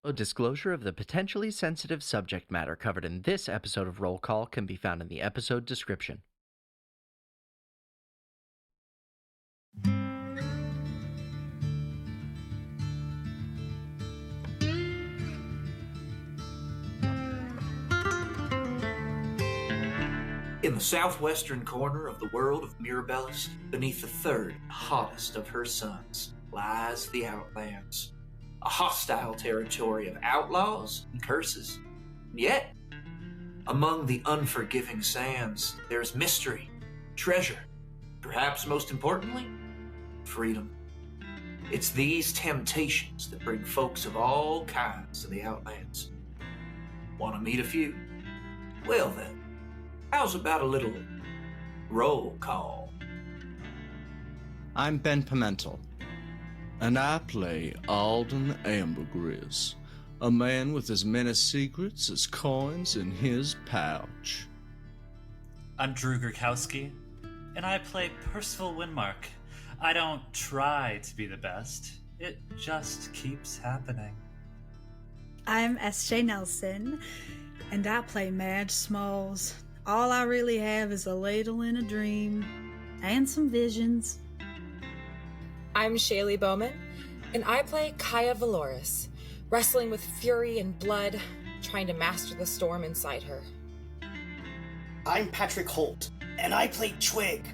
A disclosure of the potentially sensitive subject matter covered in this episode of Roll Call can be found in the episode description. In the southwestern corner of the world of Mirabellis, beneath the third hottest of her suns, lies the Outlands. A hostile territory of outlaws and curses. And yet, among the unforgiving sands, there's mystery, treasure, perhaps most importantly, freedom. It's these temptations that bring folks of all kinds to the Outlands. Want to meet a few? Well then, how's about a little roll call? I'm Ben Pimental, and I play Alden Ambergris, a man with as many secrets as coins in his pouch. I'm Gurkowski, and I play Percival Wynnemark. I don't try to be the best, it just keeps happening. I'm SJ Nelson, and I play Madge Smalls. All I really have is a ladle and a dream, and some visions. I'm Shaylee Bowman, and I play Kaia Vaeloris, wrestling with fury and blood, trying to master the storm inside her. I'm Patrick Holt, and I play Twig.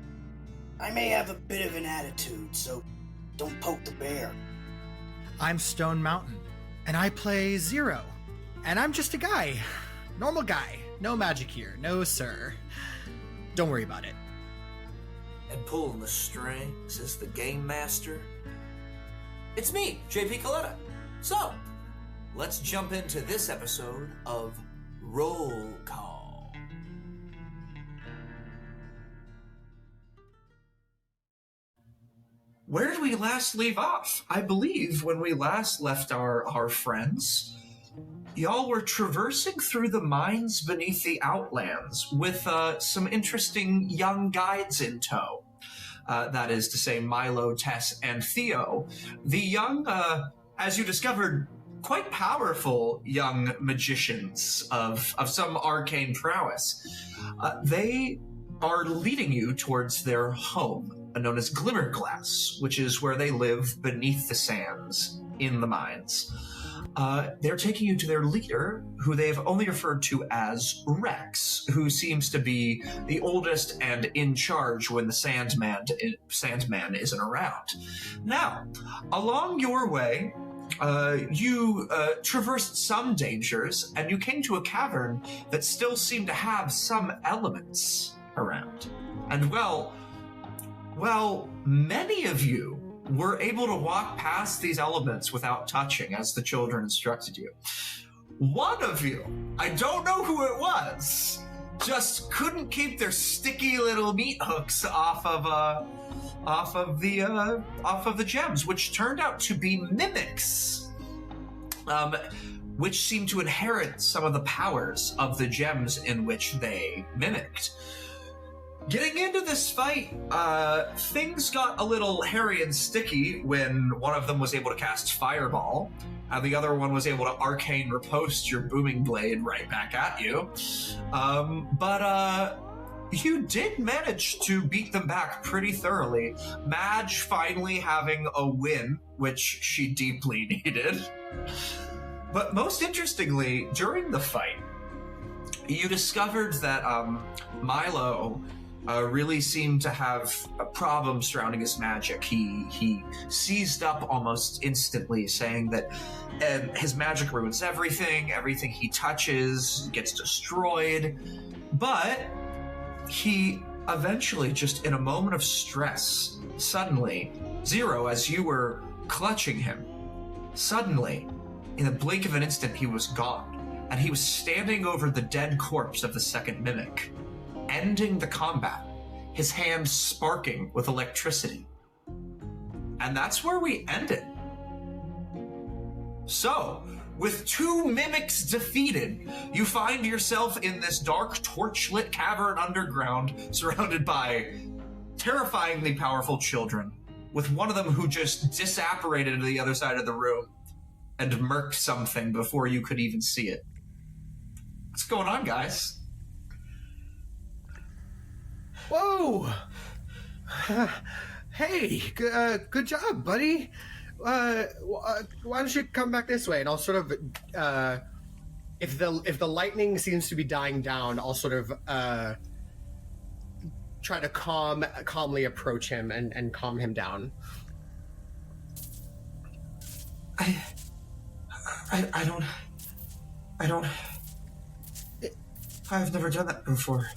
I may have a bit of an attitude, so don't poke the bear. I'm Stone Mountain, and I play Zero. And I'm just a guy. Normal guy. No magic here. No, sir. Don't worry about it. And pulling the strings is the game master. It's me, JP Coletta. So, let's jump into this episode of Roll Call. Where did we last leave off? I believe when we last left our friends, y'all were traversing through the mines beneath the Outlands with some interesting young guides in tow. That is to say, Milo, Tess, and Theo. The young, as you discovered, quite powerful young magicians of some arcane prowess. They are leading you towards their home, known as Glimmerglass, which is where they live beneath the sands in the mines. They're taking you to their leader, who they have only referred to as Rex, who seems to be the oldest and in charge when the Sandman isn't around. Now, along your way, you traversed some dangers, and you came to a cavern that still seemed to have some elements around. And well, many of you were able to walk past these elements without touching, as the children instructed you. One of you, I don't know who it was, just couldn't keep their sticky little meat hooks off of the gems, which turned out to be mimics, which seemed to inherit some of the powers of the gems in which they mimicked. Getting into this fight, things got a little hairy and sticky when one of them was able to cast Fireball, and the other one was able to arcane riposte your booming blade right back at you. But you did manage to beat them back pretty thoroughly. Madge finally having a win, which she deeply needed. But most interestingly, during the fight, you discovered that Milo really seemed to have a problem surrounding his magic. He seized up almost instantly, saying that his magic ruins everything he touches gets destroyed. But he eventually, just in a moment of stress, suddenly, Zero, as you were clutching him, suddenly, in the blink of an instant, he was gone, and he was standing over the dead corpse of the second mimic, ending the combat, his hand sparking with electricity. And that's where we ended. So, with two mimics defeated, you find yourself in this dark, torch-lit cavern underground, surrounded by terrifyingly powerful children, with one of them who just disapparated to the other side of the room. and murk something before you could even see it. What's going on, guys? Whoa! Hey, good job, buddy. Why don't you come back this way, and I'll sort of, if the lightning seems to be dying down, I'll sort of try to calmly approach him and calm him down. I've never done that before.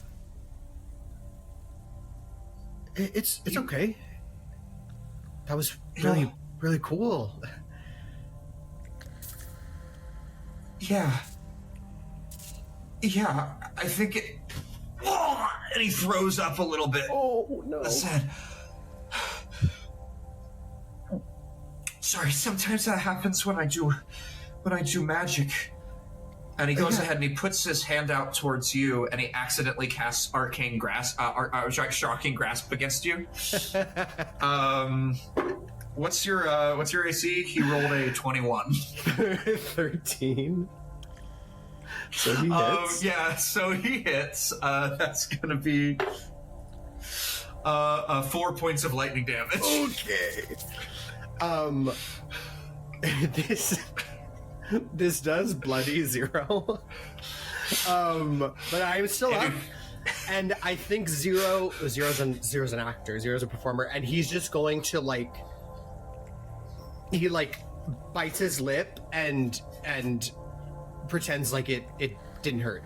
It's okay. That was really cool. Yeah, I think it... Oh, and he throws up a little bit. Oh, no. Sad. Sorry, sometimes that happens when I do magic. And he goes ahead and he puts his hand out towards you, and he accidentally casts Arcane Grasp, Shocking Grasp against you. What's your AC? He rolled a 21. 13. So he hits. Yeah, so he hits. That's gonna be 4 points of lightning damage. Okay. This does bloody 0. But I'm still up. And I think Zero's an actor, Zero's a performer, and he's just going to he bites his lip and pretends like it didn't hurt.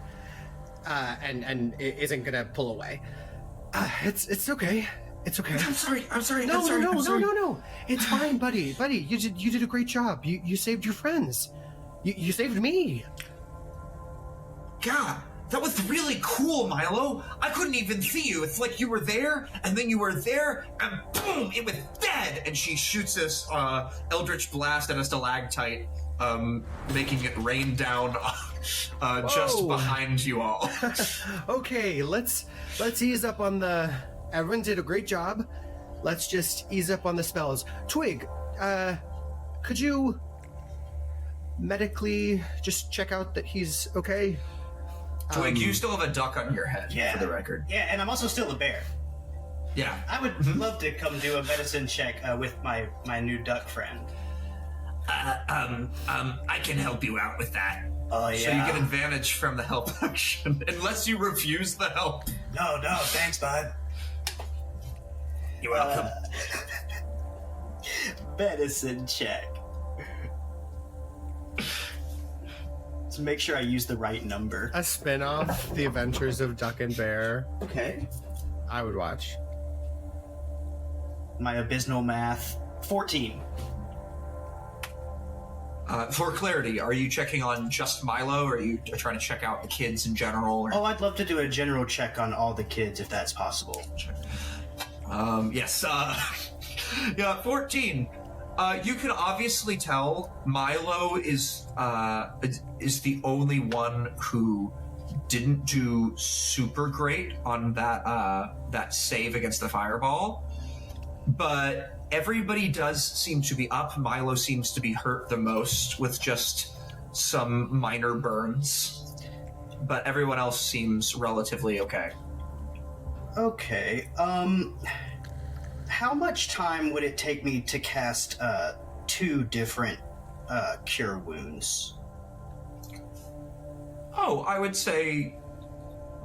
And it isn't gonna pull away. It's okay. It's okay. I'm sorry. No. It's fine, buddy. You did a great job. You saved your friends. You saved me. God, that was really cool, Milo. I couldn't even see you. It's like you were there, and then you were there, and boom, it was dead. And she shoots this Eldritch Blast at a stalactite, making it rain down just behind you all. Okay, let's ease up on the... Everyone did a great job. Let's just ease up on the spells. Twig, could you medically just check out that he's okay? Twig, you still have a duck on your head, for the record. Yeah, and I'm also still a bear. Yeah. I would love to come do a medicine check with my new duck friend. I can help you out with that. Oh, yeah. So you get advantage from the help action, unless you refuse the help. No, thanks, bud. You're welcome. Medicine check. To make sure I use the right number. A spin-off, The Adventures of Duck and Bear. Okay. I would watch. My abysmal math. 14. For clarity, are you checking on just Milo, or are you trying to check out the kids in general? Or... Oh, I'd love to do a general check on all the kids, if that's possible. Yes. Yeah, 14. You can obviously tell Milo is the only one who didn't do super great on that save against the fireball, but everybody does seem to be up. Milo seems to be hurt the most with just some minor burns, but everyone else seems relatively okay. Okay, how much time would it take me to cast 2 different cure wounds? Oh, I would say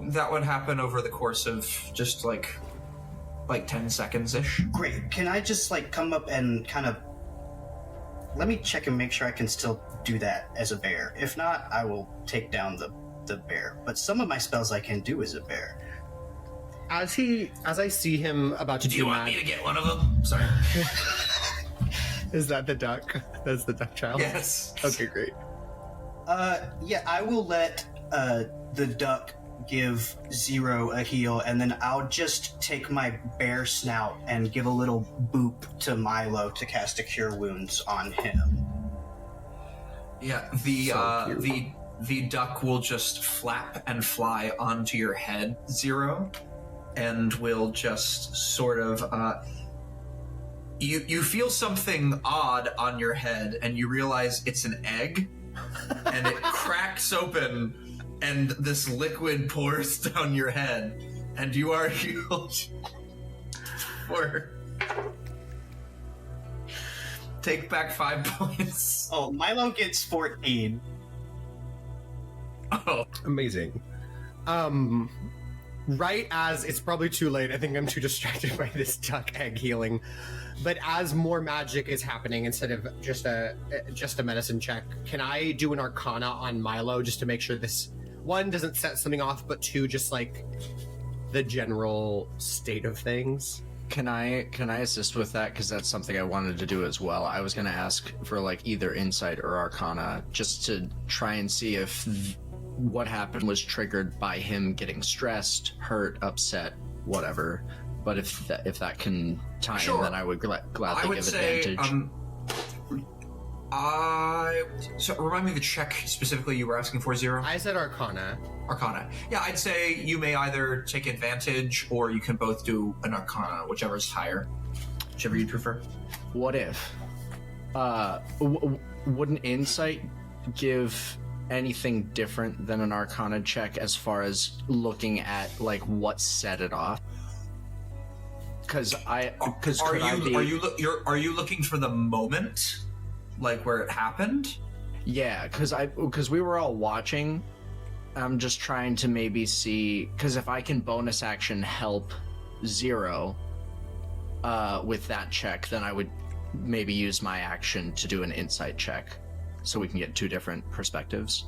that would happen over the course of just like 10 seconds-ish. Great. Can I just come up and kind of... Let me check and make sure I can still do that as a bear. If not, I will take down the bear. But some of my spells I can do as a bear. As I see him about to do you want me to get one of them? Sorry. Is that the duck? That's the duck child? Yes. Okay, great. Yeah, I will let the duck give Zero a heal, and then I'll just take my bear snout and give a little boop to Milo to cast a cure wounds on him. Yeah, the duck will just flap and fly onto your head, Zero, and will just sort of You feel something odd on your head, and you realize it's an egg, and it cracks open, and this liquid pours down your head, and you are healed for... Take back 5 points. Oh, Milo gets 14. Oh. Amazing. Right as it's probably too late, I think I'm too distracted by this duck egg healing. But as more magic is happening instead of just a medicine check, can I do an Arcana on Milo just to make sure this, one, doesn't set something off, but two, just like the general state of things? Can I assist with that? Because that's something I wanted to do as well. I was going to ask for like either Insight or Arcana just to try and see if what happened was triggered by him getting stressed, hurt, upset, whatever. But if that can tie in, then I would gladly give advantage. So remind me of the check specifically you were asking for, Zero? I said Arcana. Arcana. Yeah, I'd say you may either take advantage or you can both do an Arcana, whichever is higher. Whichever you prefer. What if? Wouldn't Insight give anything different than an Arcana check as far as looking at like what set it off? Are you looking for the moment, like where it happened? Yeah, because we were all watching. I'm just trying to maybe see, because if I can bonus action help Zero with that check, then I would maybe use my action to do an insight check, so we can get two different perspectives.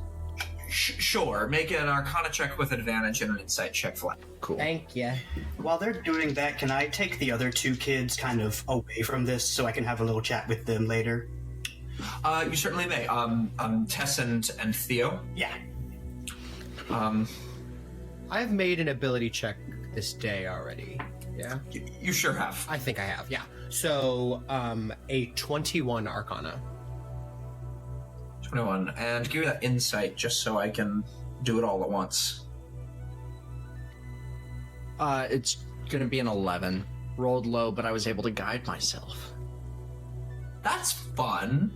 Sure, make an Arcana check with advantage and an insight check flat. Cool. Thank you. While they're doing that, can I take the other two kids kind of away from this so I can have a little chat with them later? You certainly may. Tess and Theo. Yeah. I've made an ability check this day already. Yeah? You sure have. I think I have, yeah. So, a 21 Arcana. 21. And give me that insight just so I can do it all at once. It's gonna be an 11. Rolled low, but I was able to guide myself. That's fun.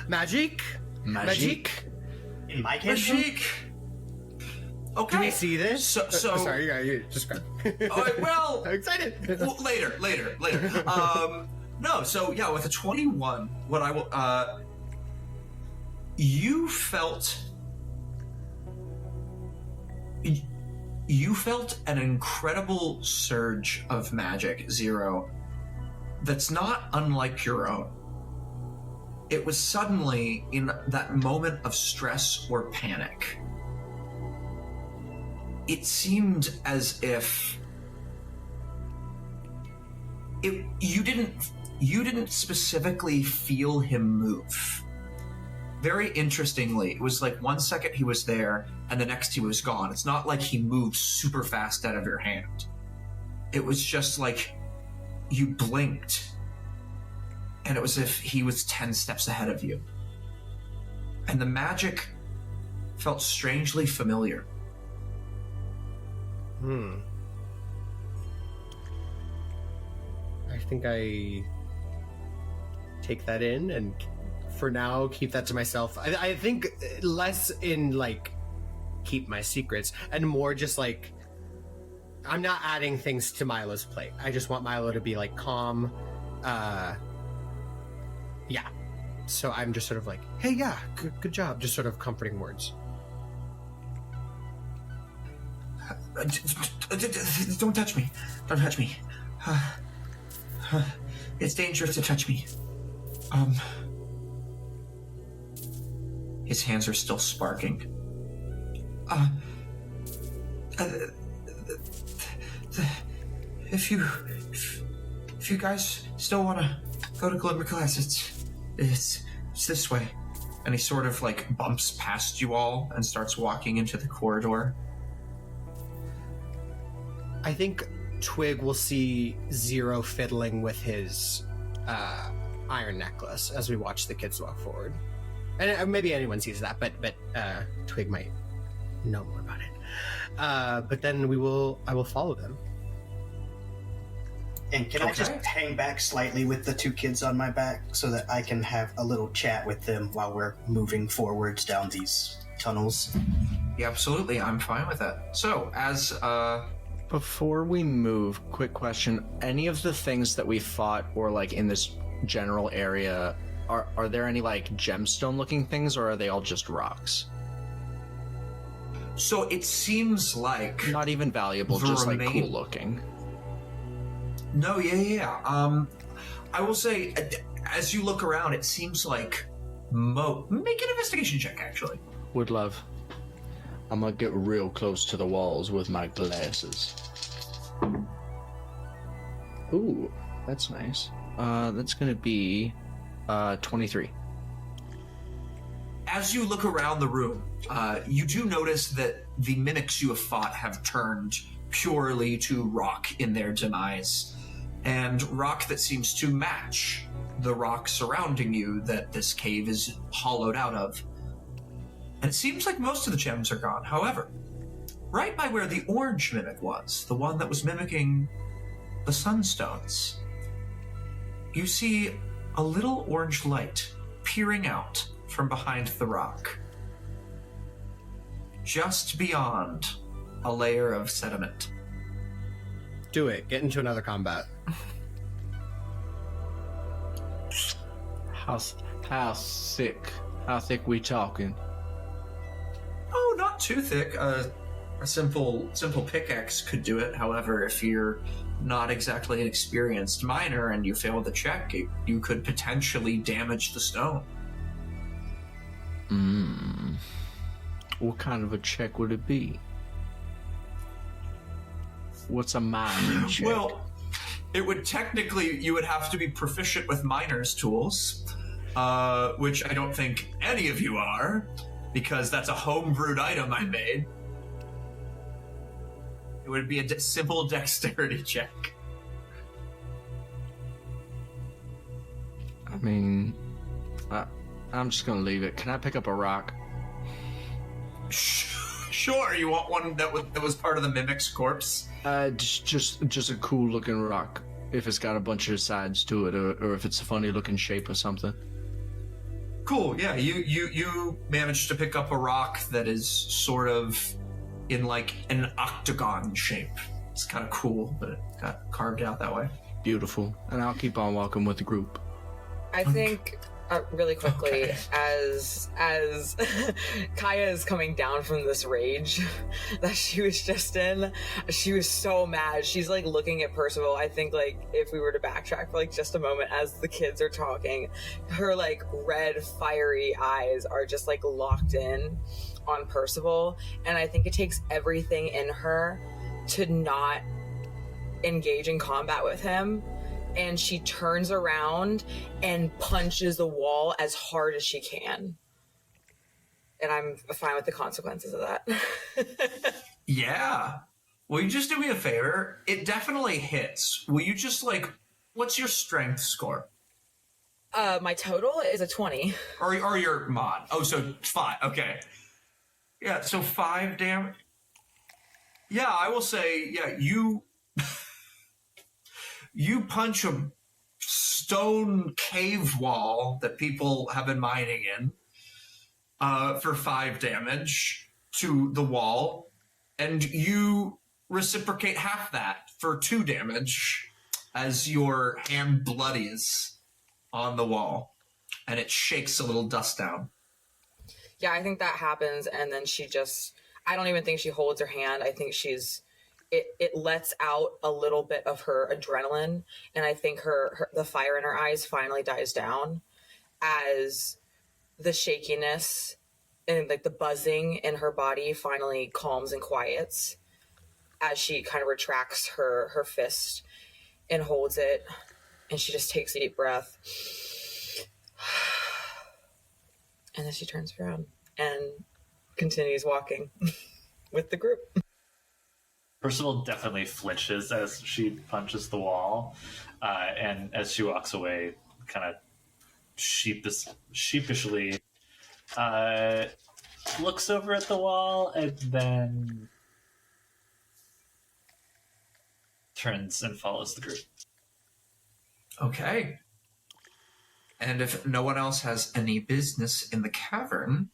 Magic? In my case? Magic. Okay. Do we see this? So sorry, you just grab. well, I'm excited. Well, later. No, so yeah, with a 21, what I will, you felt an incredible surge of magic, Zero, that's not unlike your own. It was suddenly in that moment of stress or panic. It seemed as if you didn't specifically feel him move. Very interestingly, it was like 1 second he was there and the next he was gone. It's not like he moved super fast out of your hand. It was just like you blinked and it was as if he was 10 steps ahead of you. And the magic felt strangely familiar. I think I take that in and for now keep that to myself. I think less in like keep my secrets and more just like I'm not adding things to Milo's plate. I just want Milo to be like calm. Yeah. So I'm just sort of like, hey, yeah, good job. Just sort of comforting words. Don't touch me. Don't touch me. It's dangerous to touch me. His hands are still sparking. If you guys still want to go to Glimmerglass, it's this way. And he sort of like bumps past you all and starts walking into the corridor. I think Twig will see Zero fiddling with his iron necklace as we watch the kids walk forward. And maybe anyone sees that, but Twig might know more about it. But then I will follow them. And can I just hang back slightly with the two kids on my back so that I can have a little chat with them while we're moving forwards down these tunnels? Yeah, absolutely. I'm fine with that. So, as Before we move, quick question. Any of the things that we fought or like in this general area, are there any like gemstone looking things, or are they all just rocks? So it seems like not even valuable, just like cool looking. No, yeah. I will say, as you look around, it seems like make an investigation check, actually. Would love. I'm gonna get real close to the walls with my glasses. Ooh, that's nice. That's gonna be 23. As you look around the room, you do notice that the mimics you have fought have turned purely to rock in their demise, and rock that seems to match the rock surrounding you that this cave is hollowed out of. And it seems like most of the gems are gone. However, right by where the orange mimic was, the one that was mimicking the sunstones, you see a little orange light peering out from behind the rock, just beyond a layer of sediment. Do it. Get into another combat. How thick? How thick we talking? Oh, not too thick. A simple pickaxe could do it. However, if you're not exactly an experienced miner and you fail the check, you could potentially damage the stone. What kind of a check would it be? What's a mining check? Well, it would technically, you would have to be proficient with miner's tools, which I don't think any of you are, because that's a homebrewed item I made. It would be a simple dexterity check. I mean, I'm just gonna leave it. Can I pick up a rock? Sure, you want one that was part of the mimic's corpse? Just a cool looking rock. If it's got a bunch of sides to it, or if it's a funny looking shape or something. Cool, yeah, you managed to pick up a rock that is sort of in like an octagon shape. It's kind of cool, but it got carved out that way. Beautiful. And I'll keep on walking with the group. I think really quickly, as Kaia is coming down from this rage that she was just in, she was so mad. She's like looking at Percival. I think like if we were to backtrack for like just a moment as the kids are talking, her like red fiery eyes are just like locked in on Percival, and I think it takes everything in her to not engage in combat with him. And she turns around and punches the wall as hard as she can. And I'm fine with the consequences of that. Yeah. Will you just do me a favor? It definitely hits. Will you just like, what's your strength score? My total is a 20. Or your mod. Oh, so 5. Okay. Yeah, so 5 damage. Yeah, I will say, yeah, you punch a stone cave wall that people have been mining in for 5 damage to the wall, and you reciprocate half that for 2 damage as your hand bloodies on the wall, and it shakes a little dust down. Yeah, I think that happens, and then she just, I don't even think she holds her hand. I think it lets out a little bit of her adrenaline, and I think the fire in her eyes finally dies down as the shakiness and like the buzzing in her body finally calms and quiets as she kind of retracts her fist and holds it, and she just takes a deep breath. And then she turns around and continues walking with the group. Percival definitely flinches as she punches the wall, and as she walks away, kind of sheepishly looks over at the wall and then turns and follows the group. Okay. And if no one else has any business in the cavern,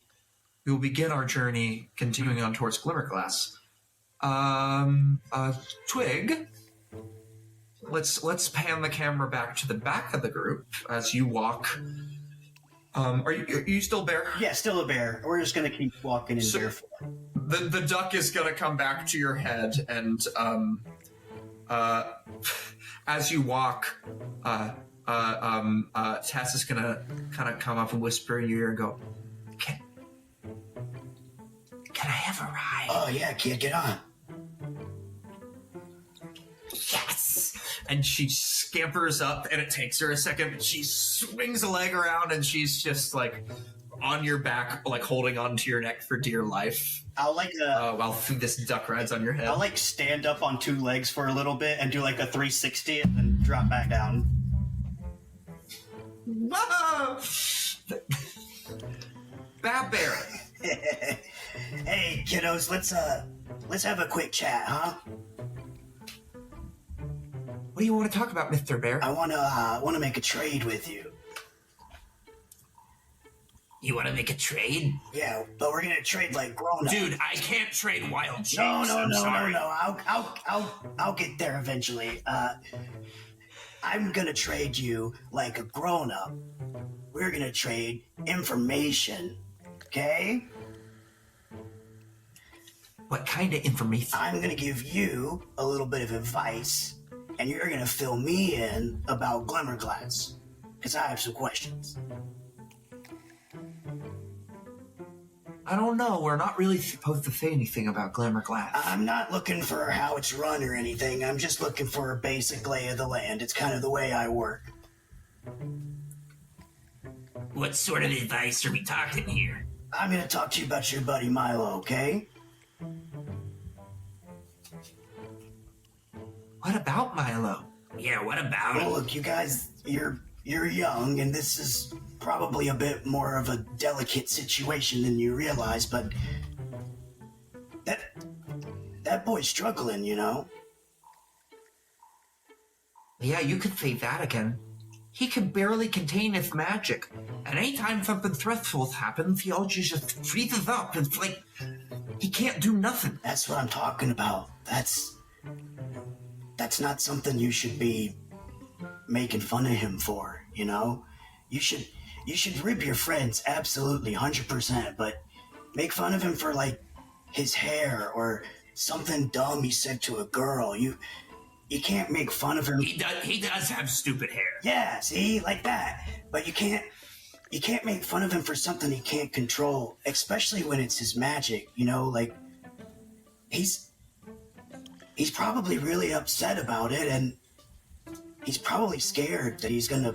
we will begin our journey continuing on towards Glimmerglass. Twig, let's pan the camera back to the back of the group as you walk. Are you still bear? Yeah, still a bear. We're just gonna keep walking in bear form. The duck is gonna come back to your head, and as you walk, Tess is gonna kind of come up and whisper in your ear and go, Can I have a ride? Oh yeah, kid, get on. Yes! And she scampers up, and it takes her a second, but she swings a leg around, and she's just like on your back, like holding onto your neck for dear life. I'll like while this duck rides on your head. I'll like stand up on 2 legs for a little bit and do like a 360 and then drop back down. Whoa! Bad bear. Hey kiddos, let's have a quick chat, huh? What do you want to talk about, Mr. Bear? I wanna make a trade with you. You want to make a trade? Yeah, but we're gonna trade like grown-ups. Dude, I can't trade wild chicks. No. I'll get there eventually. I'm gonna trade you like a grown-up. We're gonna trade information, okay? What kind of information? I'm gonna give you a little bit of advice, and you're gonna fill me in about Glimmerglass, because I have some questions. I don't know. We're not really supposed to say anything about Glimmerglass. I'm not looking for how it's run or anything. I'm just looking for a basic lay of the land. It's kind of the way I work. What sort of advice are we talking here? I'm gonna talk to you about your buddy Milo, okay? What about Milo? Yeah, what about Well, look, you guys, you're young, and this is probably a bit more of a delicate situation than you realize, but that boy's struggling, you know? Yeah, you could say that again. He can barely contain his magic, and anytime something stressful happens, he all just freezes up. It's like he can't do nothing. That's what I'm talking about. That's not something you should be making fun of him for, you know? You should rib your friends, absolutely, 100%, but make fun of him for, like, his hair or something dumb he said to a girl. You can't make fun of him. He does have stupid hair. Yeah, see, like that. But you can't make fun of him for something he can't control, especially when it's his magic, you know? Like, he's probably really upset about it, and he's probably scared that he's gonna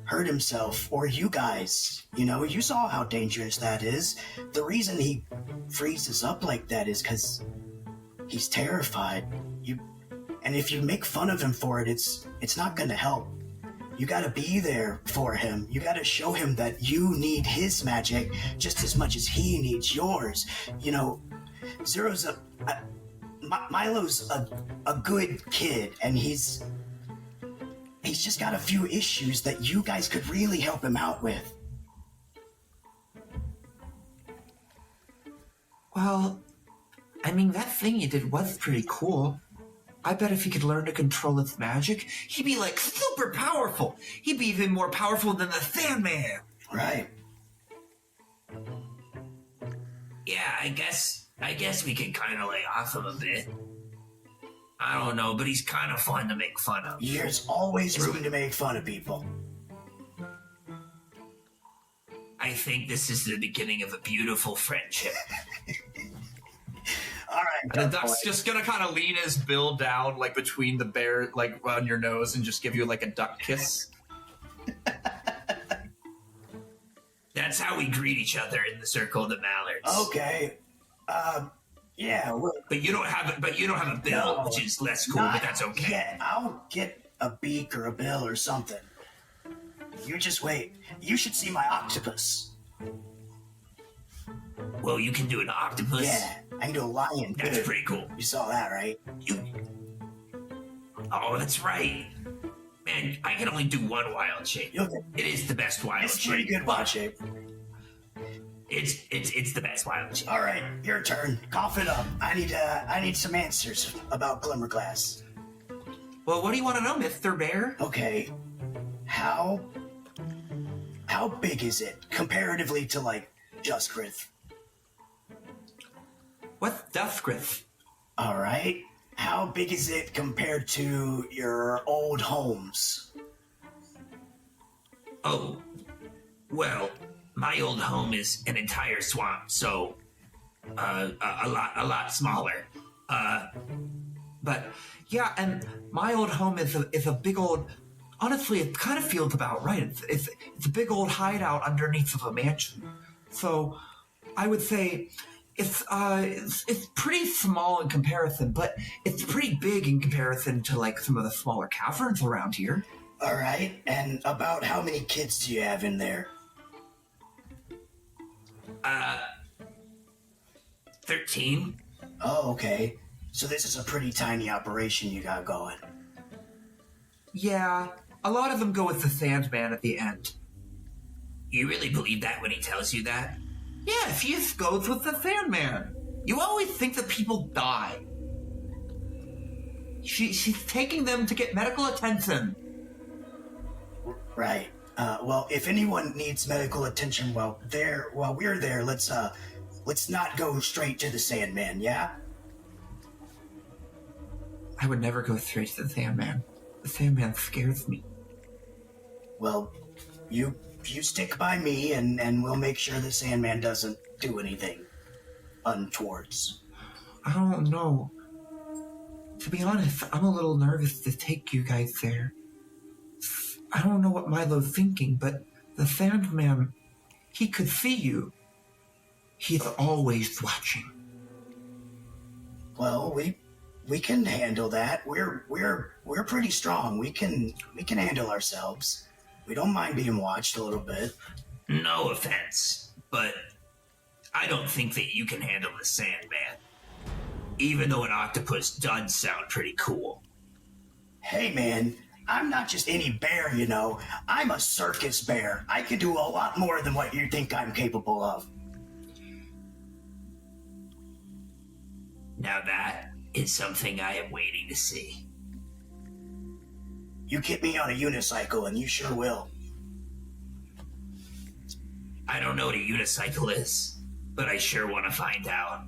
hurt himself, or you guys. You know, you saw how dangerous that is. The reason he freezes up like that is because he's terrified. And if you make fun of him for it, it's not gonna help. You gotta be there for him. You gotta show him that you need his magic just as much as he needs yours. You know, Milo's a good kid, and he's just got a few issues that you guys could really help him out with. Well, I mean, that thing you did was pretty cool. I bet if he could learn to control his magic, he'd be, like, super powerful. He'd be even more powerful than the Sandman. Right. Yeah, I guess we can kind of lay off him a bit. I don't know, but he's kind of fun to make fun of. There's always room to make fun of people. I think this is the beginning of a beautiful friendship. All right. And the duck's just gonna kind of lean his bill down, like between the bear, like on your nose, and just give you like a duck kiss. That's how we greet each other in the circle of the mallards. Okay. Yeah. But you don't have a bill, No, which is less cool, but that's okay. Yeah, I'll get a beak or a bill or something. You just wait. You should see my octopus. Well, you can do an octopus. Yeah, I can do a lion. That's pretty cool. You saw that, right? Oh, that's right. And I can only do one wild shape. It is the best wild shape. It's pretty good wild shape. It's the best wild shape. All right, your turn. Cough it up. I need some answers about Glimmerglass. Well, what do you want to know, Mr. Bear? Okay, how big is it comparatively to like Dustgrith? What's Dustgrith? All right. How big is it compared to your old homes? Oh, well, my old home is an entire swamp, so a lot smaller. But yeah, and my old home is a big old. Honestly, it kind of feels about right. It's a big old hideout underneath of a mansion. So I would say it's pretty small in comparison, but it's pretty big in comparison to like some of the smaller caverns around here. All right, and about how many kids do you have in there? 13. Oh, okay. So this is a pretty tiny operation you got going. Yeah, a lot of them go with the Sandman at the end. You really believe that when he tells you that? Yeah, he just goes with the Sandman. You always think that people die. She's taking them to get medical attention. Right. Well, if anyone needs medical attention while we're there, let's not go straight to the Sandman, yeah? I would never go straight to the Sandman. The Sandman scares me. Well, you stick by me, and we'll make sure the Sandman doesn't do anything untowards. I don't know. To be honest, I'm a little nervous to take you guys there. I don't know what Milo's thinking, but the Sandman, he could see you. He's always watching. Well, we can handle that. We're pretty strong. We can handle ourselves. We don't mind being watched a little bit. No offense, but I don't think that you can handle the Sandman. Even though an octopus does sound pretty cool. Hey man, I'm not just any bear, you know. I'm a circus bear. I can do a lot more than what you think I'm capable of. Now that is something I am waiting to see. You get me on a unicycle, and you sure will. I don't know what a unicycle is, but I sure want to find out.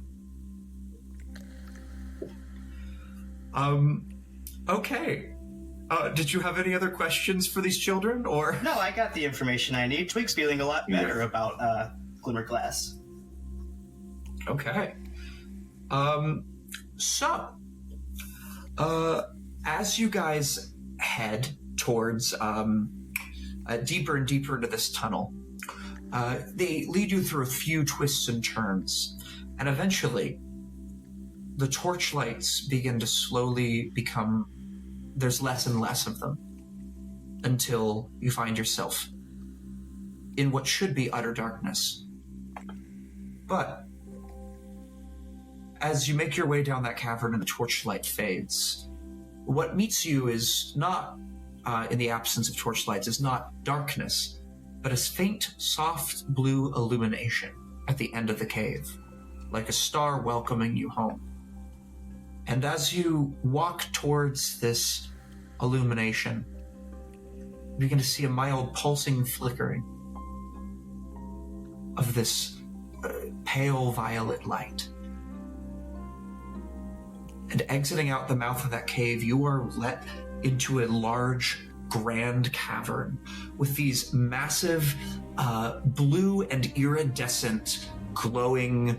Okay. Did you have any other questions for these children, or? No, I got the information I need. Twig's feeling a lot better about Glimmerglass. Okay. So, as you guys head towards deeper and deeper into this tunnel, they lead you through a few twists and turns, and eventually the torchlights begin to slowly become, there's less and less of them, until you find yourself in what should be utter darkness. But as you make your way down that cavern and the torchlight fades, what meets you is not, in the absence of torchlights, is not darkness, but a faint, soft blue illumination at the end of the cave, like a star welcoming you home. And as you walk towards this illumination, you begin to see a mild pulsing flickering of this pale violet light. And exiting out the mouth of that cave, you are let into a large, grand cavern with these massive blue and iridescent glowing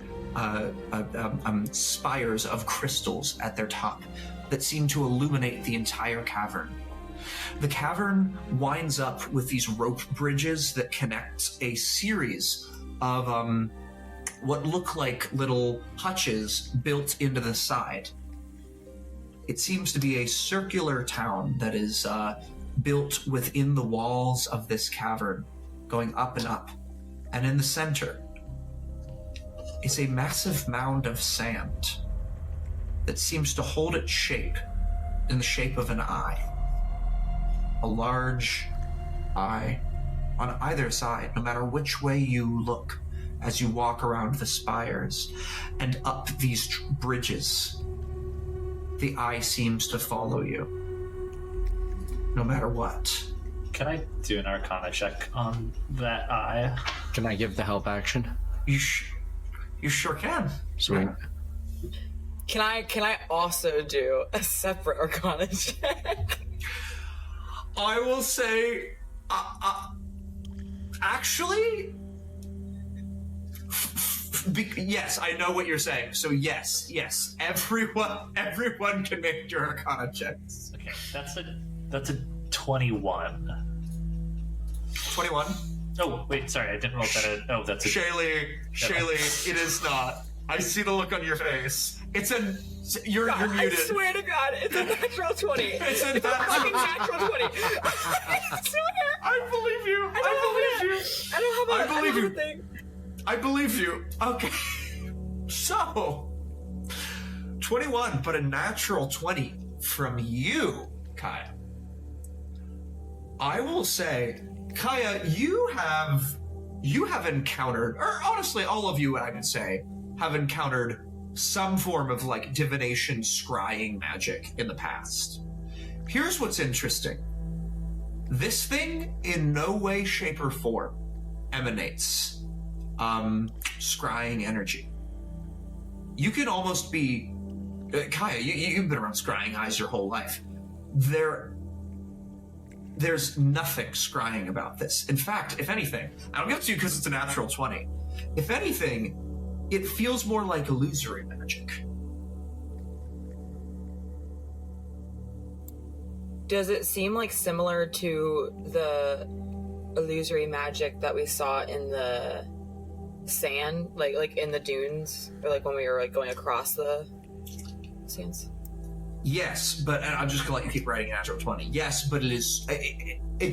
spires of crystals at their top that seem to illuminate the entire cavern. The cavern winds up with these rope bridges that connect a series of what look like little hutches built into the side. It seems to be a circular town that is built within the walls of this cavern, going up and up. And in the center is a massive mound of sand that seems to hold its shape in the shape of an eye. a large eye on either side, no matter which way you look, as you walk around the spires and up these bridges. The eye seems to follow you, no matter what. Can I do an Arcana check on that eye? Can I give the help action? You sure can. Sweet. Can I also do a separate Arcana check? I will say, actually, yes, I know what you're saying. So yes, everyone can make your Arcana checks. Okay, that's a 21. 21. Oh wait, sorry, I didn't roll that. That's a Shaylee, it is not. I see the look on your face. You're muted. I swear to God, it's a natural 20. It's a fucking natural 20. I swear. I believe you. I believe you. I believe you. Okay. So, 21, but a natural 20 from you, Kaia. I will say, Kaia, you have encountered, or honestly, all of you, I would say, have encountered some form of like divination scrying magic in the past. Here's what's interesting. This thing in no way, shape, or form emanates scrying energy. You can almost be Kaia, you've been around scrying eyes your whole life. There's nothing scrying about this. In fact, if anything, I don't give it to you because it's a natural 20. If anything, it feels more like illusory magic. Does it seem like similar to the illusory magic that we saw in the sand, like in the dunes, or like when we were like going across the sands? Yes, but I'm just gonna let you keep writing natural 20. Yes, but it's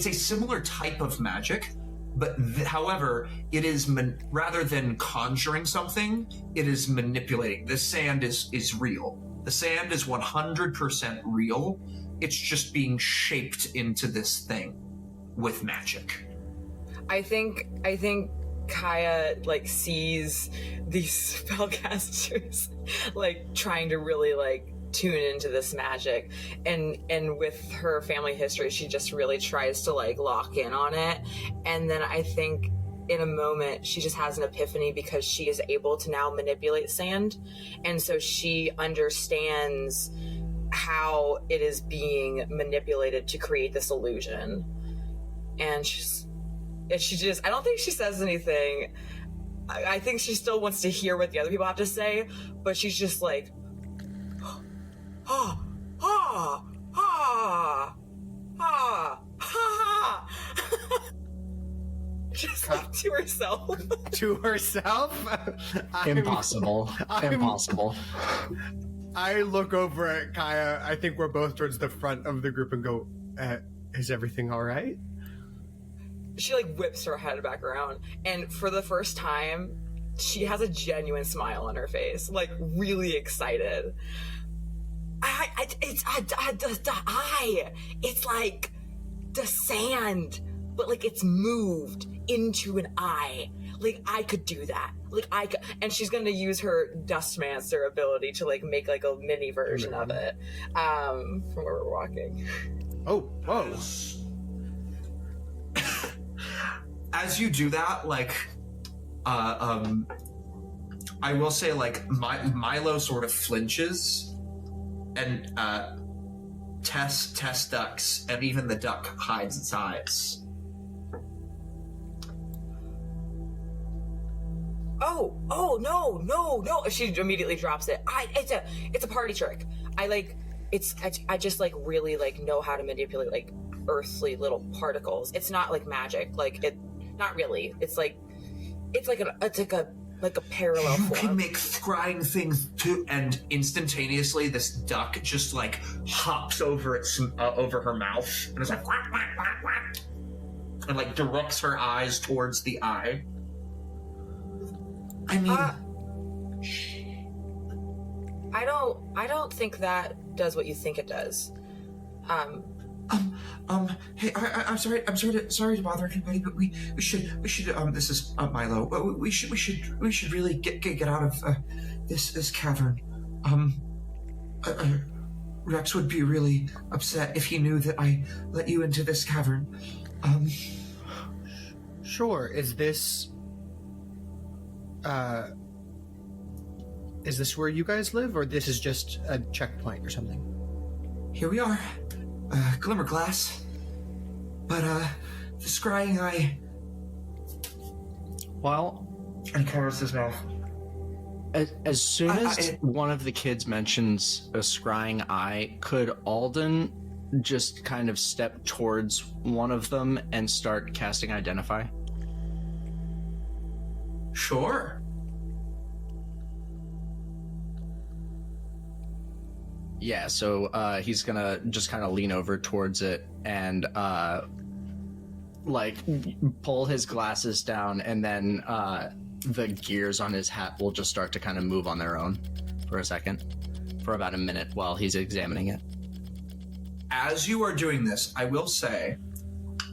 a similar type of magic, but however, it is rather than conjuring something, it is manipulating. The sand is real. The sand is 100% real. It's just being shaped into this thing with magic. I think Kaia like sees these spellcasters like trying to really like tune into this magic, and with her family history, she just really tries to like lock in on it. And then I think in a moment she just has an epiphany because she is able to now manipulate sand, and so she understands how it is being manipulated to create this illusion. And she just, I don't think she says anything. I think she still wants to hear what the other people have to say, but she's just like, just like to herself. To herself? Impossible. Impossible. I look over at Kaia. I think we're both towards the front of the group and go, is everything all right? She like whips her head back around, and for the first time, she has a genuine smile on her face, like really excited. It's like the sand, but like it's moved into an eye. Like I could do that. Like I could, and she's gonna use her Dustmancer ability to like make like a mini version of it, from where we're walking. Oh, whoa. As you do that, like, I will say, like, Milo sort of flinches, and Tess ducks, and even the duck hides its eyes. Oh, no. She immediately drops it. It's a party trick. I just like really like know how to manipulate like earthly little particles. It's not like magic. Like it, not really. It's like a parallel You form. can make scrying things too, and instantaneously this duck just like hops over over her mouth, and it's like quack, quack, quack, quack, and like directs her eyes towards the eye. I mean, I don't think that does what you think it does. Hey, I'm sorry to bother everybody, but we should. This is Milo. We should really get out of this cavern. Rex would be really upset if he knew that I let you into this cavern. Sure. Is this where you guys live, or this is just a checkpoint or something? Here we are, Glimmerglass. But the scrying eye. Well, and covers his mouth. As soon as one of the kids mentions a scrying eye, could Alden just kind of step towards one of them and start casting Identify? Sure. Yeah, so he's gonna just kind of lean over towards it and pull his glasses down, and then the gears on his hat will just start to kind of move on their own for a second, for about a minute while he's examining it. As you are doing this, I will say,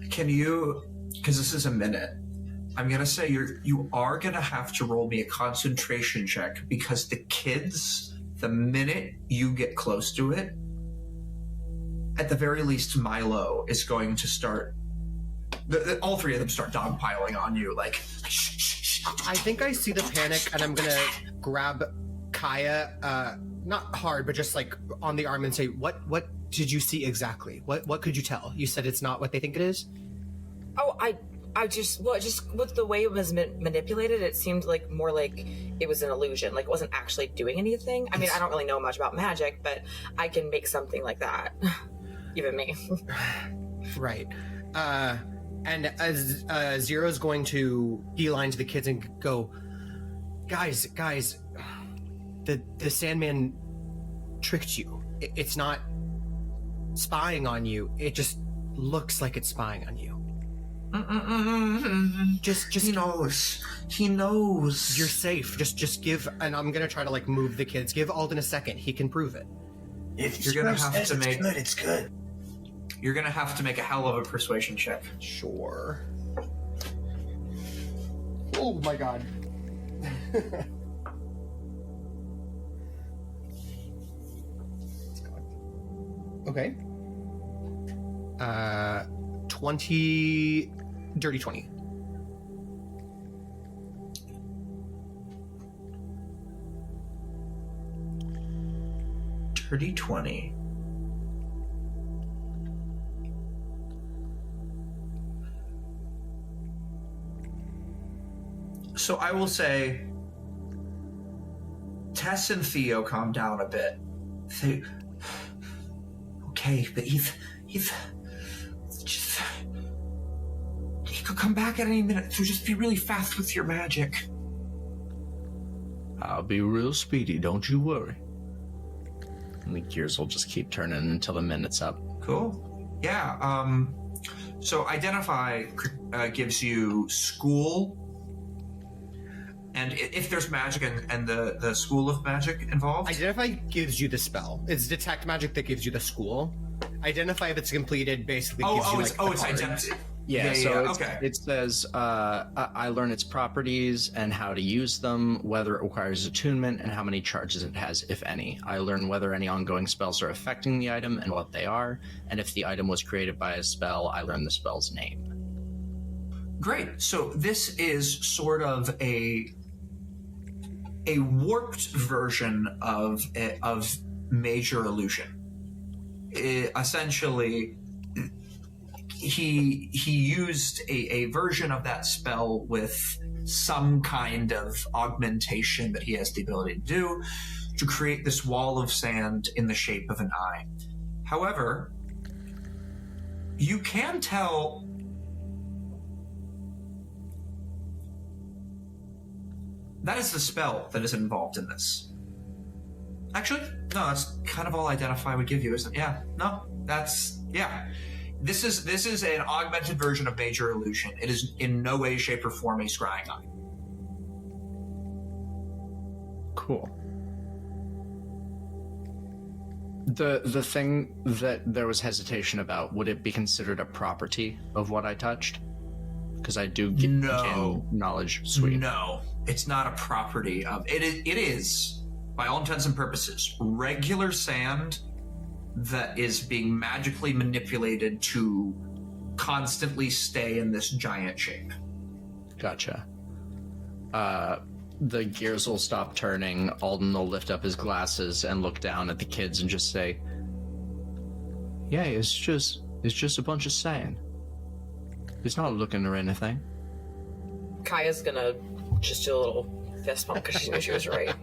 can you, because this is a minute, I'm going to say you are going to have to roll me a concentration check, because the kids, the minute you get close to it, at the very least, Milo is going to start, all three of them start dogpiling on you, like, I think I see the panic, and I'm going to grab Kaia, not hard, but just like on the arm and say, what did you see exactly? What could you tell? You said it's not what they think it is? Oh, just with the way it was manipulated, it seemed like more like it was an illusion, like it wasn't actually doing anything. I mean, I don't really know much about magic, but I can make something like that. Even me. Right. And as Zero's going to beeline to the kids and go, guys, the Sandman tricked you. It's not spying on you. It just looks like it's spying on you. Just he knows you're safe. Just give, and I'm gonna try to like move the kids. Give Alden a second. He can prove it. If you're gonna have to make it's good. You're gonna have to make a hell of a persuasion check. Sure. Oh my god. Okay. 20... Dirty 20. Dirty 20. So I will say, Tess and Theo calm down a bit. Okay, but he's just, he could come back at any minute, so just be really fast with your magic. I'll be real speedy, don't you worry. And the gears will just keep turning until the minute's up. Cool. Yeah, so Identify gives you school, and if there's magic and the school of magic involved. Identify gives you the spell. It's detect magic that gives you the school. Identify if it's completed basically gives you it's identity. Yeah, it says, I learn its properties and how to use them, whether it requires attunement, and how many charges it has, if any. I learn whether any ongoing spells are affecting the item and what they are, and if the item was created by a spell, I learn the spell's name. Great. So this is sort of a warped version of Major Illusion. Essentially, he used a version of that spell with some kind of augmentation that he has the ability to do to create this wall of sand in the shape of an eye. However, you can tell that is the spell that is involved in this. Actually, no, that's kind of all Identify would give you, isn't it? Yeah, no, that's, yeah. This is an augmented version of Major Illusion. It is in no way, shape, or form a scrying eye. Cool. The thing that there was hesitation about, would it be considered a property of what I touched? Because I do gain knowledge. Sweet. No, it's not a property of it. It is, by all intents and purposes, regular sand that is being magically manipulated to constantly stay in this giant shape. Gotcha. The gears will stop turning. Alden will lift up his glasses and look down at the kids and just say, "Yeah, it's just a bunch of sand. It's not looking or anything." Kaia's gonna just do a little fist bump because she knew she was right.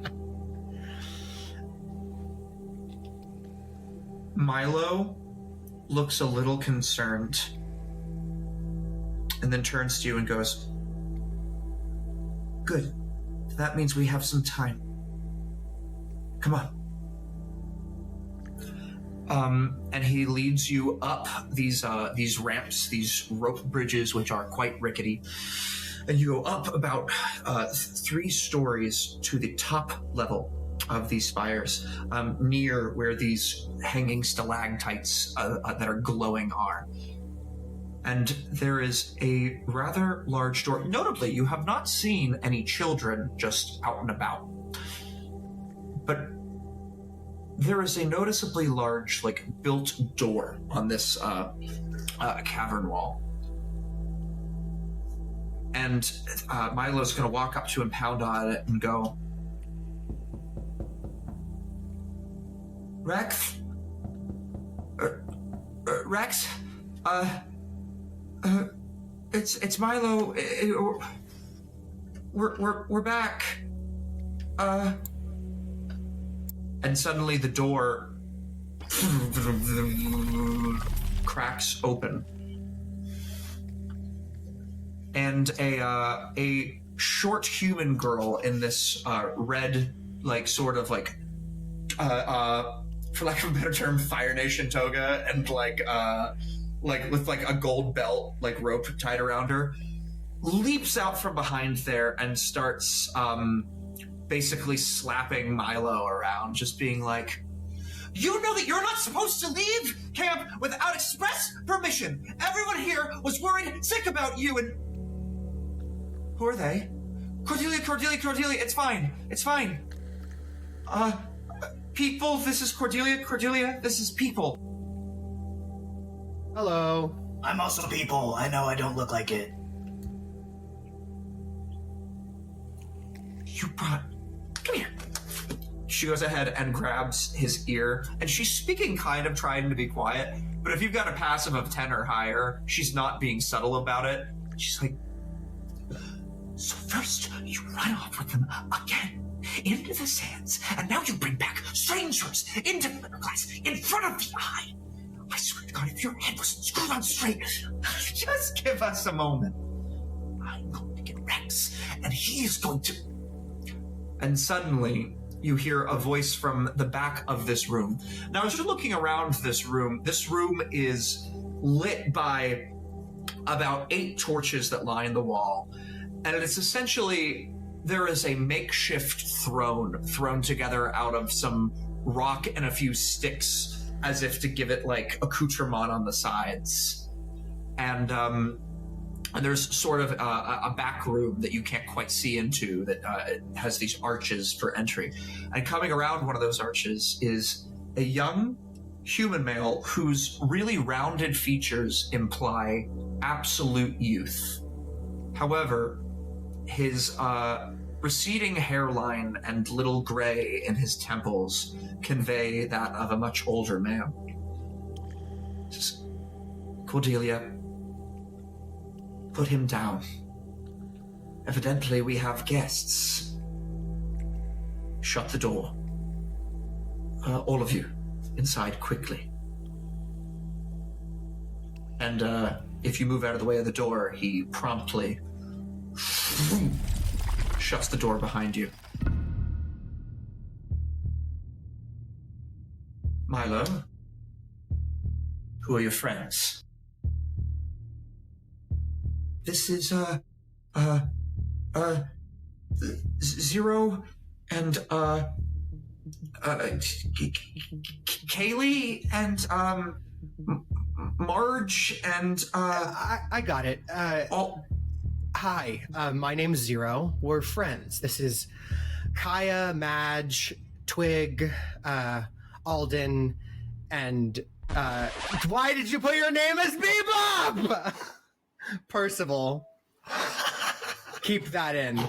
Milo looks a little concerned and then turns to you and goes, "Good. That means we have some time. Come on." And he leads you up these ramps, these rope bridges, which are quite rickety. And you go up about 3 stories to the top level of these spires, near where these hanging stalactites that are glowing are. And there is a rather large door. Notably, you have not seen any children just out and about. But there is a noticeably large, built door on this cavern wall. And Milo's going to walk up to and pound on it and go, "Rex? Rex? It's Milo. We're back. And suddenly the door cracks open, and a short human girl in this red, for lack of a better term, Fire Nation toga, and with a gold belt, rope tied around her, leaps out from behind there and starts basically slapping Milo around, just being like, "You know that you're not supposed to leave camp without express permission. Everyone here was worried sick about you, and..." "Who are they?" Cordelia, it's fine. People, this is Cordelia, this is People. Hello. I'm also People. I know I don't look like it. Come here. She goes ahead and grabs his ear, and she's speaking kind of trying to be quiet, but if you've got a passive of 10 or higher, she's not being subtle about it. She's like, "So first you run off with them again into the sands, and now you bring back strangers into Glimmerglass in front of the eye. I swear to God, if your head wasn't screwed on straight, just give us a moment. I'm going to get Rex, and he is going to..." And suddenly, you hear a voice from the back of this room. Now, as you're looking around this room is lit by about 8 torches that line the wall. And it's essentially, there is a makeshift throne thrown together out of some rock and a few sticks, as if to give it accoutrement on the sides. And there's sort of a back room that you can't quite see into that it has these arches for entry. And coming around one of those arches is a young human male whose really rounded features imply absolute youth. However, his receding hairline and little gray in his temples convey that of a much older man. "Cordelia, put him down. Evidently we have guests. Shut the door. All of you, inside quickly." And if you move out of the way of the door, he promptly shuts the door behind you. "Milo, who are your friends?" "This is, Zero and, Kaylee and Marge and I got it. Hi, my name's Zero. We're friends. This is Kaia, Madge, Twig, Alden, and why did you put your name as Bebop? Percival. Keep that in.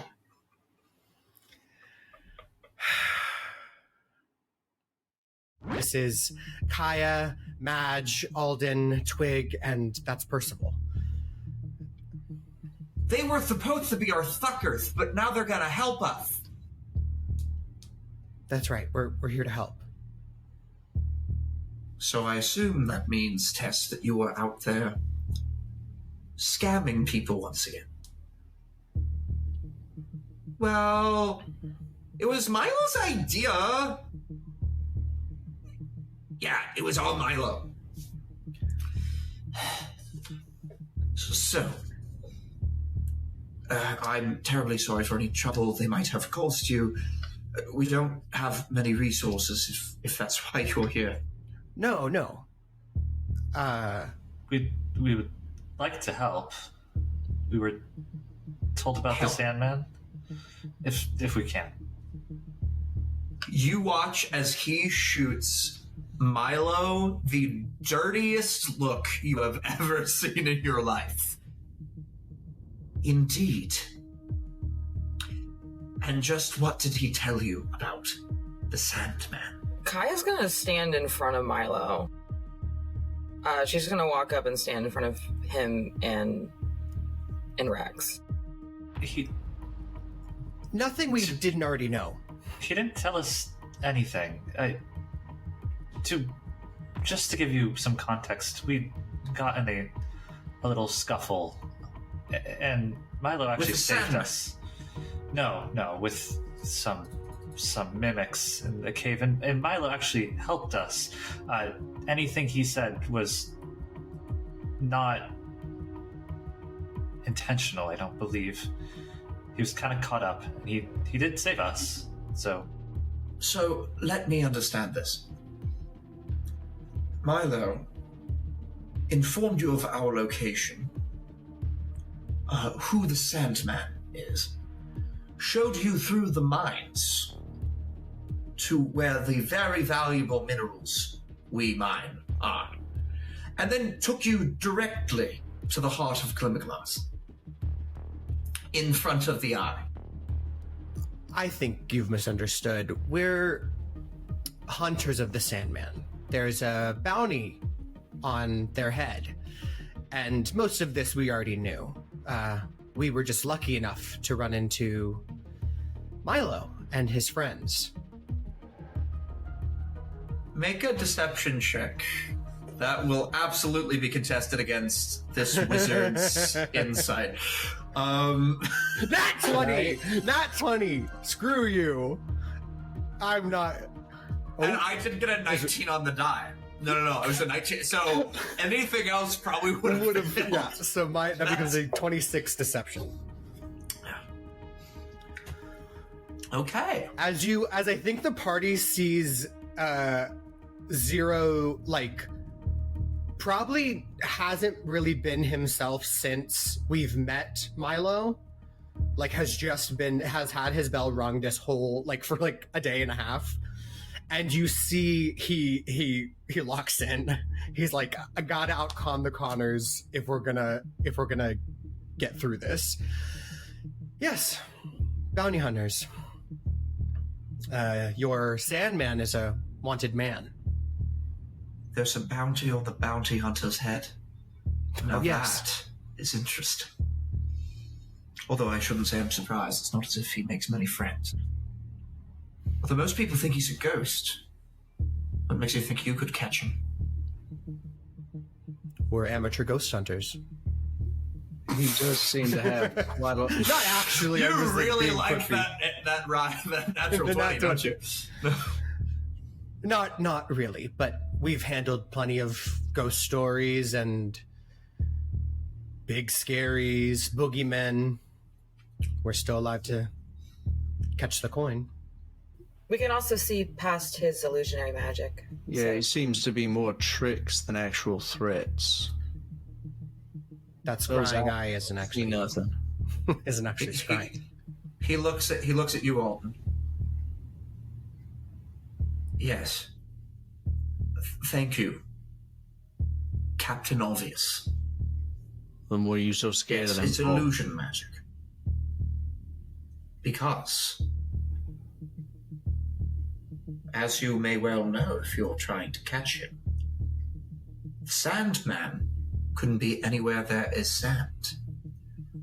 This is Kaia, Madge, Alden, Twig, and that's Percival. They were supposed to be our suckers, but now they're gonna help us. That's right. We're here to help. So I assume that means, Tess, that you were out there scamming people once again. Well, it was Milo's idea. Yeah, it was all Milo. So, I'm terribly sorry for any trouble they might have caused you. We don't have many resources, if that's why you're here. No. We would like to help. We were told about the Sandman. If we can. You watch as he shoots Milo the dirtiest look you have ever seen in your life. Indeed. And just what did he tell you about the Sandman? Kaia's gonna stand in front of Milo. She's gonna walk up and stand in front of him and Rex. Nothing we didn't already know. He didn't tell us anything. Just to give you some context, we got in a little scuffle, and Milo actually saved us. No, with some mimics in the cave, and Milo actually helped us. Anything he said was not intentional, I don't believe. He was kind of caught up, and he did save us, so... So, let me understand this. Milo informed you of our location, who the Sandman is, showed you through the mines to where the very valuable minerals we mine are, and then took you directly to the heart of Glimmerglass, in front of the eye. I think you've misunderstood. We're hunters of the Sandman. There's a bounty on their head, and most of this we already knew. We were just lucky enough to run into Milo and his friends. Make a deception check. That will absolutely be contested against this wizard's insight. Not 20! Not 20! Screw you! I'm not... Oh. And I didn't get a 19 on the die. No. It was a 19. So anything else probably would have failed. Yeah, so that becomes a 26 deception. Okay. As I think the party sees Zero, like, probably hasn't really been himself since we've met Milo. Like, has had his bell rung this whole, like, for like a day and a half. And you see he locks in. He's like, I gotta outcon the Connors if we're gonna get through this. Yes, bounty hunters. Your Sandman is a wanted man. There's a bounty on the bounty hunter's head. Now yes. That is interesting. Although I shouldn't say I'm surprised. It's not as if he makes many friends. Although most people think he's a ghost. What makes you think you could catch him? We're amateur ghost hunters. He does seem to have quite a... Not actually. You really like that natural 20, don't you? Not really, but we've handled plenty of ghost stories and big scaries, boogeymen. We're still alive to catch the coin. We can also see past his illusionary magic. Yeah, so. he seems to be more tricks than actual threats. That scrying eye isn't actually nothing. Isn't actually scrying. He looks at you, Alden. Yes. Thank you, Captain Obvious. Then what are you so scared of them? It's illusion magic. Because, as you may well know if you're trying to catch him, Sandman couldn't be anywhere there is sand.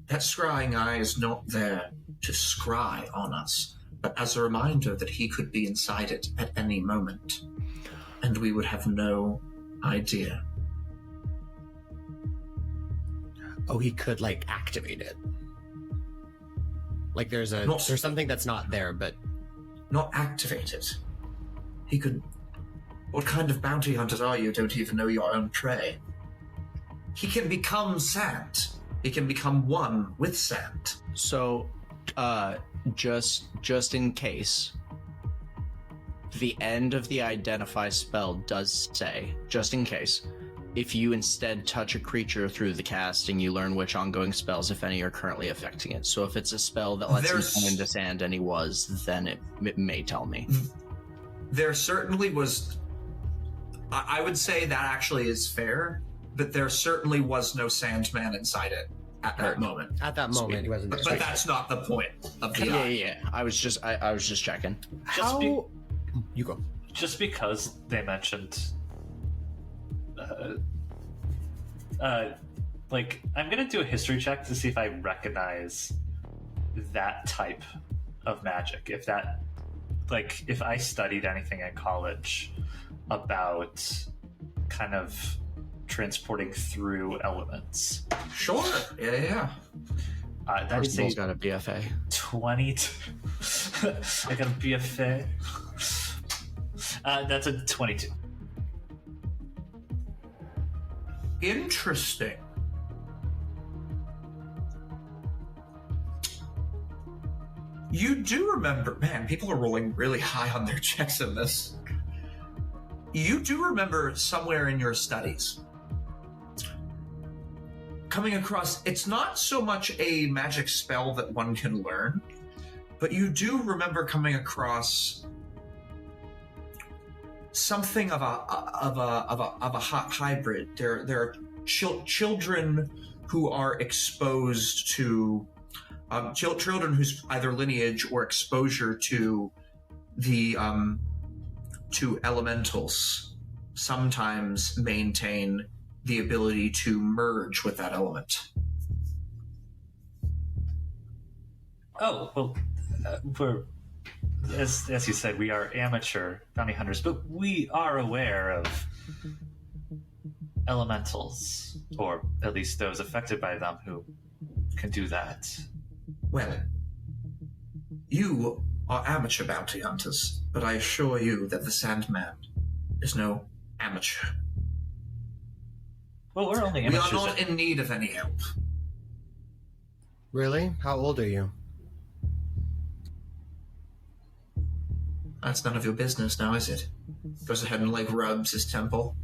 That scrying eye is not there to scry on us, but as a reminder that he could be inside it at any moment, and we would have no idea. Oh, he could, like, activate it. Like, there's something that's not there, but... Not activate it. He could... What kind of bounty hunters are you? Don't even know your own prey. He can become sand. He can become one with sand. So, just in case, the end of the identify spell does say, just in case, if you instead touch a creature through the casting, you learn which ongoing spells, if any, are currently affecting it. So if it's a spell that lets him turn into sand and he was, then it may tell me. There certainly was... I would say that actually is fair, but there certainly was no Sandman inside it at that moment. At that moment, he wasn't there. But that's not the point of the Yeah. I was just checking. You go. Just because they mentioned... I'm gonna do a history check to see if I recognize that type of magic. If that, if I studied anything in college about kind of transporting through elements. Sure. Yeah. That is Percival's got a BFA. 22. I got a BFA. That's a 22. Interesting. You do remember, man, people are rolling really high on their checks in this. You do remember somewhere in your studies coming across, it's not so much a magic spell that one can learn, but you do remember coming across something of a hot hybrid. There are children who are exposed to children whose either lineage or exposure to the to elementals sometimes maintain the ability to merge with that element. Oh well, we're. As you said, we are amateur bounty hunters, but we are aware of elementals, or at least those affected by them who can do that. Well, you are amateur bounty hunters, but I assure you that the Sandman is no amateur. Well, we're only amateurs. We are not in need of any help. Really? How old are you? That's none of your business now, is it? Goes ahead and rubs his temple.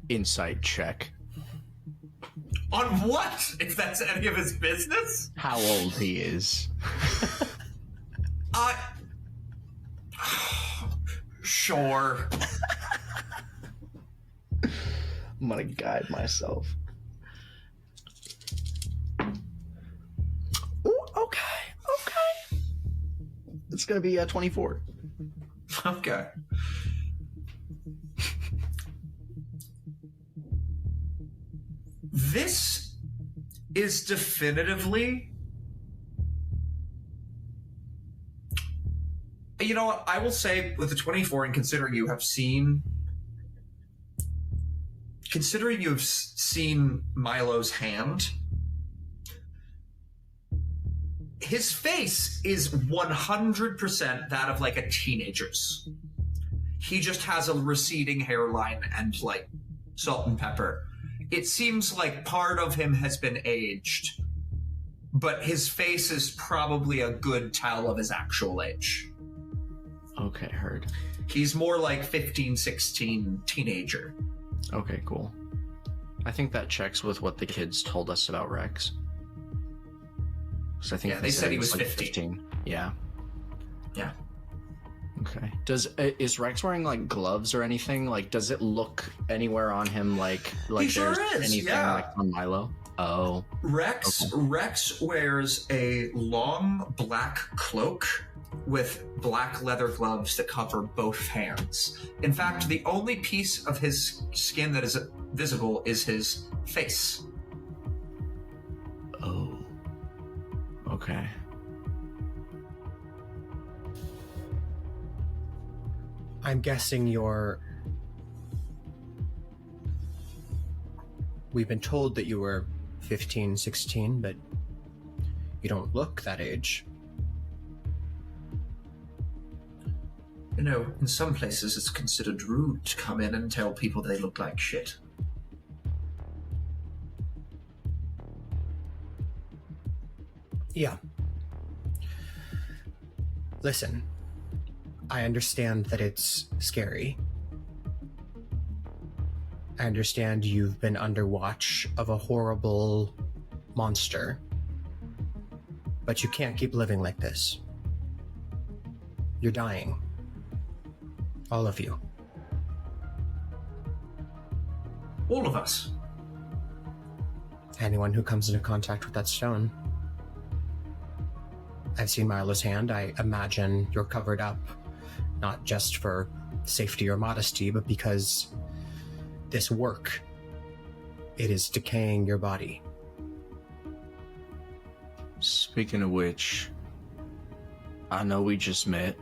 Insight check. On what? If that's any of his business? How old he is. Sure. I'm gonna guide myself. Ooh, okay. It's gonna be 24. Okay. This is definitively... You know what? I will say with the 24, and considering you have seen Milo's hand, his face is 100% that of a teenager's. He just has a receding hairline and salt and pepper. It seems like part of him has been aged, but his face is probably a good tell of his actual age. Okay, heard. He's more like 15, 16 teenager. Okay, cool. I think that checks with what the kids told us about Rex. I think they said he was like 15. Yeah. Yeah. Okay. Is Rex wearing like gloves or anything? Like, does it look anywhere on him like he sure there's is, anything like on Milo? Oh. Rex wears a long black cloak with black leather gloves that cover both hands. In fact, the only piece of his skin that is visible is his face. Oh. Okay. I'm guessing we've been told that you were 15, 16, but you don't look that age. You know, in some places it's considered rude to come in and tell people they look like shit. Yeah. Listen, I understand that it's scary. I understand you've been under watch of a horrible monster. But you can't keep living like this. You're dying. All of you. All of us. Anyone who comes into contact with that stone. I've seen Milo's hand. I imagine you're covered up, not just for safety or modesty, but because this work, it is decaying your body. Speaking of which, I know we just met,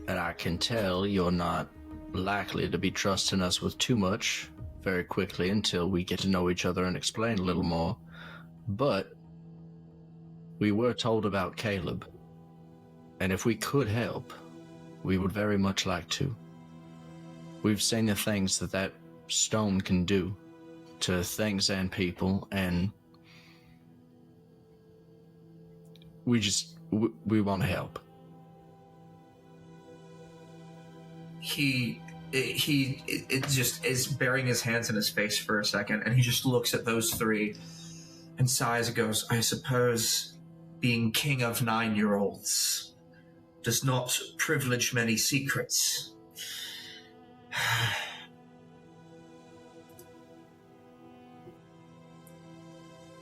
and I can tell you're not likely to be trusting us with too much very quickly until we get to know each other and explain a little more. But we were told about Caleb, and if we could help, we would very much like to. We've seen the things that stone can do to things and people, and we want to help. He just is burying his hands in his face for a second, and he just looks at those three and sighs and goes, I suppose being king of 9-year-olds does not privilege many secrets.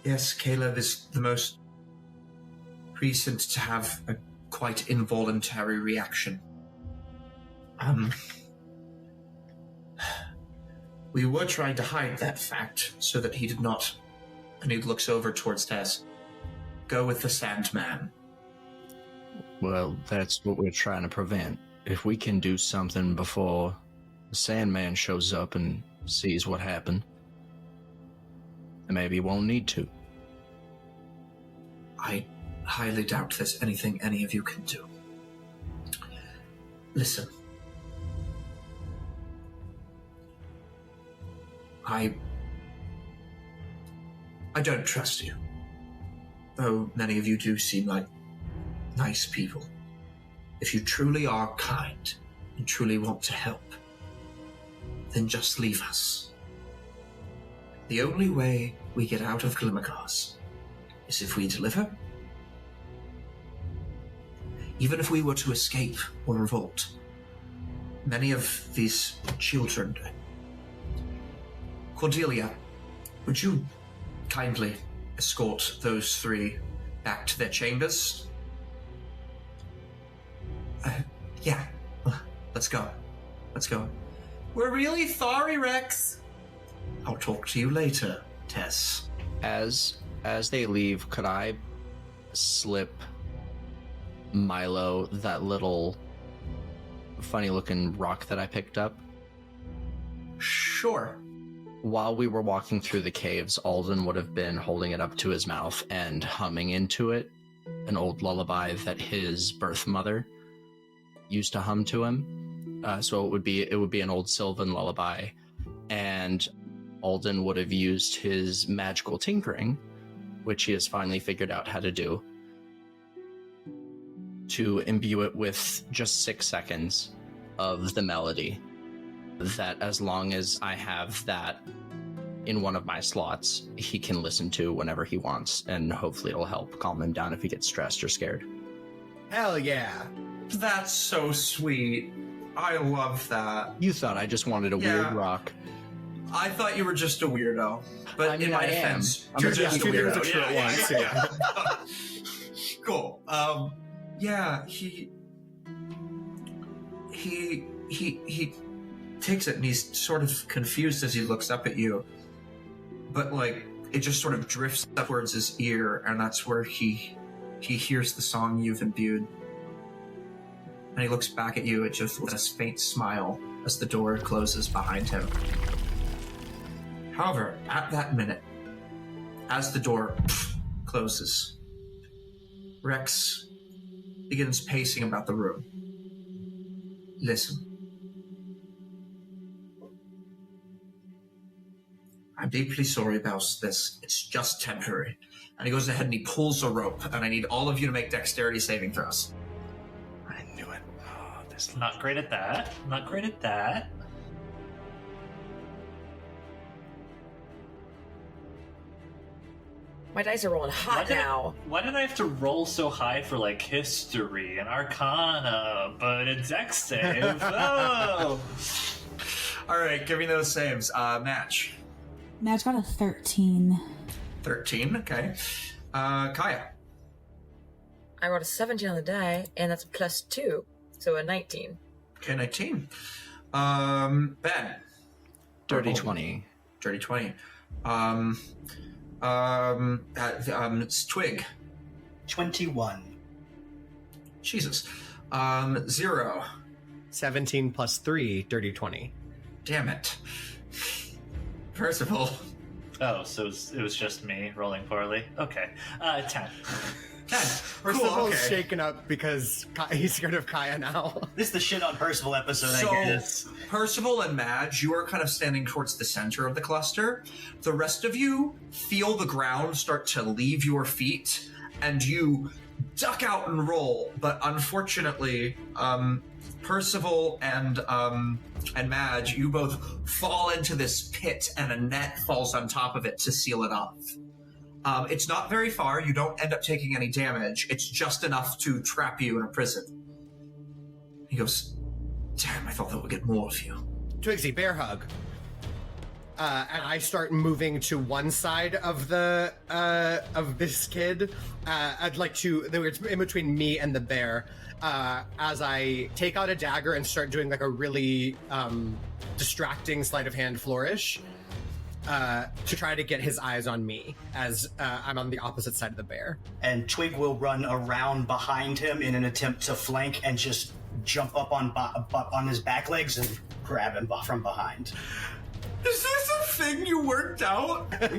Yes, Caleb is the most recent to have a quite involuntary reaction. We were trying to hide that fact so that he did not, and he looks over towards Tess, go with the Sandman. Well, that's what we're trying to prevent. If we can do something before the Sandman shows up and sees what happened, then maybe he won't need to. I highly doubt there's anything any of you can do. Listen. I don't trust you. Though many of you do seem like nice people. If you truly are kind and truly want to help, then just leave us. The only way we get out of Glimmerglass is if we deliver. Even if we were to escape or revolt, many of these children... Cordelia, would you kindly escort those three back to their chambers? Yeah. Let's go. Let's go. We're really sorry, Rex. I'll talk to you later, Tess. As they leave, could I slip Milo that little funny-looking rock that I picked up? Sure. While we were walking through the caves, Alden would have been holding it up to his mouth and humming into it an old lullaby that his birth mother used to hum to him. So it would be an old sylvan lullaby, and Alden would have used his magical tinkering, which he has finally figured out how to do, to imbue it with just 6 seconds of the melody, that as long as I have that in one of my slots, he can listen to whenever he wants, and hopefully it'll help calm him down if he gets stressed or scared. Hell yeah. That's so sweet. I love that. You thought I just wanted a weird rock. I thought you were just a weirdo. But in my defense, you're just a weirdo. Yeah. Cool. He takes it and he's sort of confused as he looks up at you. But like it just sort of drifts up towards his ear, and that's where he hears the song you've imbued. And he looks back at you just with a faint smile as the door closes behind him. However, at that minute, as the door closes, Rex begins pacing about the room. Listen. I'm deeply sorry about this. It's just temporary. And he goes ahead and he pulls a rope, and I need all of you to make dexterity saving throws. I knew it. Oh, this Not great at that. Not great at that. My dice are rolling hot now. Why did I have to roll so high for like history and arcana, but a dex save? Oh! All right, give me those saves. Madge. Madge got a 13. 13, okay. Kaia. I rolled a 17 on the die, and that's a +2, so a 19. Okay, 19. Ben. Dirty 20. Dirty 20. It's Twig. 21. Jesus. 0. 17 plus 3, dirty 20. Damn it. Percival. Oh, so it was just me rolling poorly? Okay. 10. 10. Percival's Cool, okay. shaken up because he's scared of Kaia now. This is the shit on Percival episode, So, I guess. Percival and Madge, you are kind of standing towards the center of the cluster. The rest of you feel the ground start to leave your feet, and you duck out and roll. But unfortunately, Percival and Madge, you both fall into this pit, and a net falls on top of it to seal it off. It's not very far. You don't end up taking any damage. It's just enough to trap you in a prison. He goes, damn, I thought that would get more of you. Twigsy, bear hug. And I start moving to one side of the of this kid. I'd like to. It's in between me and the bear. As I take out a dagger and start doing like a really distracting sleight of hand flourish to try to get his eyes on me as I'm on the opposite side of the bear. And Twig will run around behind him in an attempt to flank and just jump up on his back legs and grab him from behind. Is this a thing you worked out? we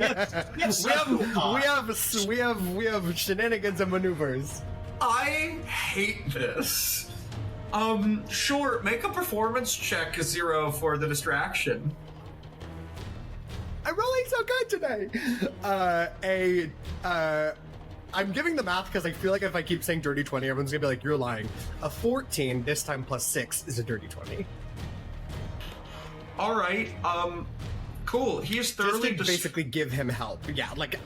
have shenanigans and maneuvers. I hate this. Sure, make a performance check 0 for the distraction. I'm rolling so good today. I'm giving the math because I feel like if I keep saying dirty 20, everyone's gonna be like, you're lying. A 14, this time plus 6, is a dirty 20. All right. Cool. He's thoroughly just to basically give him help. Yeah, I'm gonna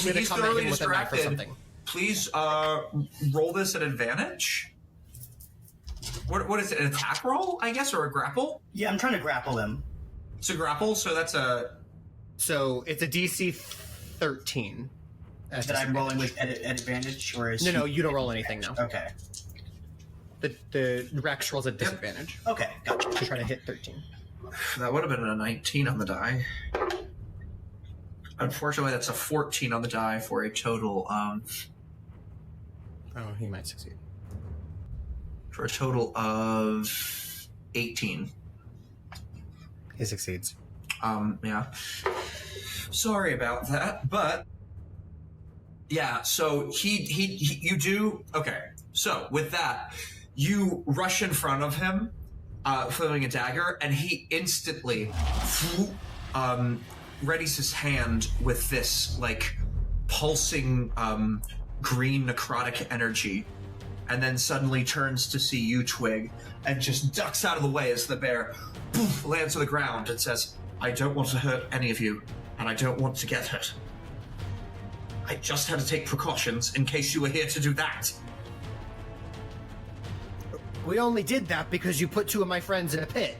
he's come at thoroughly him with a knife or distracted. something. Please roll this at advantage. What is it? An attack roll, I guess, or a grapple? Yeah, I'm trying to grapple him. It's a grapple, so that's a. So it's a DC 13. That I'm rolling with at advantage, or is No, you don't roll anything now. Okay. The Rex rolls at disadvantage. Okay, gotcha. To try to hit 13. That would have been a 19 on the die. Unfortunately, that's a 14 on the die for a total of. Oh, he might succeed. For a total of 18. He succeeds. Yeah. Sorry about that, but yeah. So you do okay. So with that, you rush in front of him, flinging a dagger, and he instantly readies his hand with this like pulsing green necrotic energy, and then suddenly turns to see you, Twig, and just ducks out of the way as the bear poof, lands on the ground and says, I don't want to hurt any of you, and I don't want to get hurt. I just had to take precautions in case you were here to do that. We only did that because you put 2 of my friends in a pit.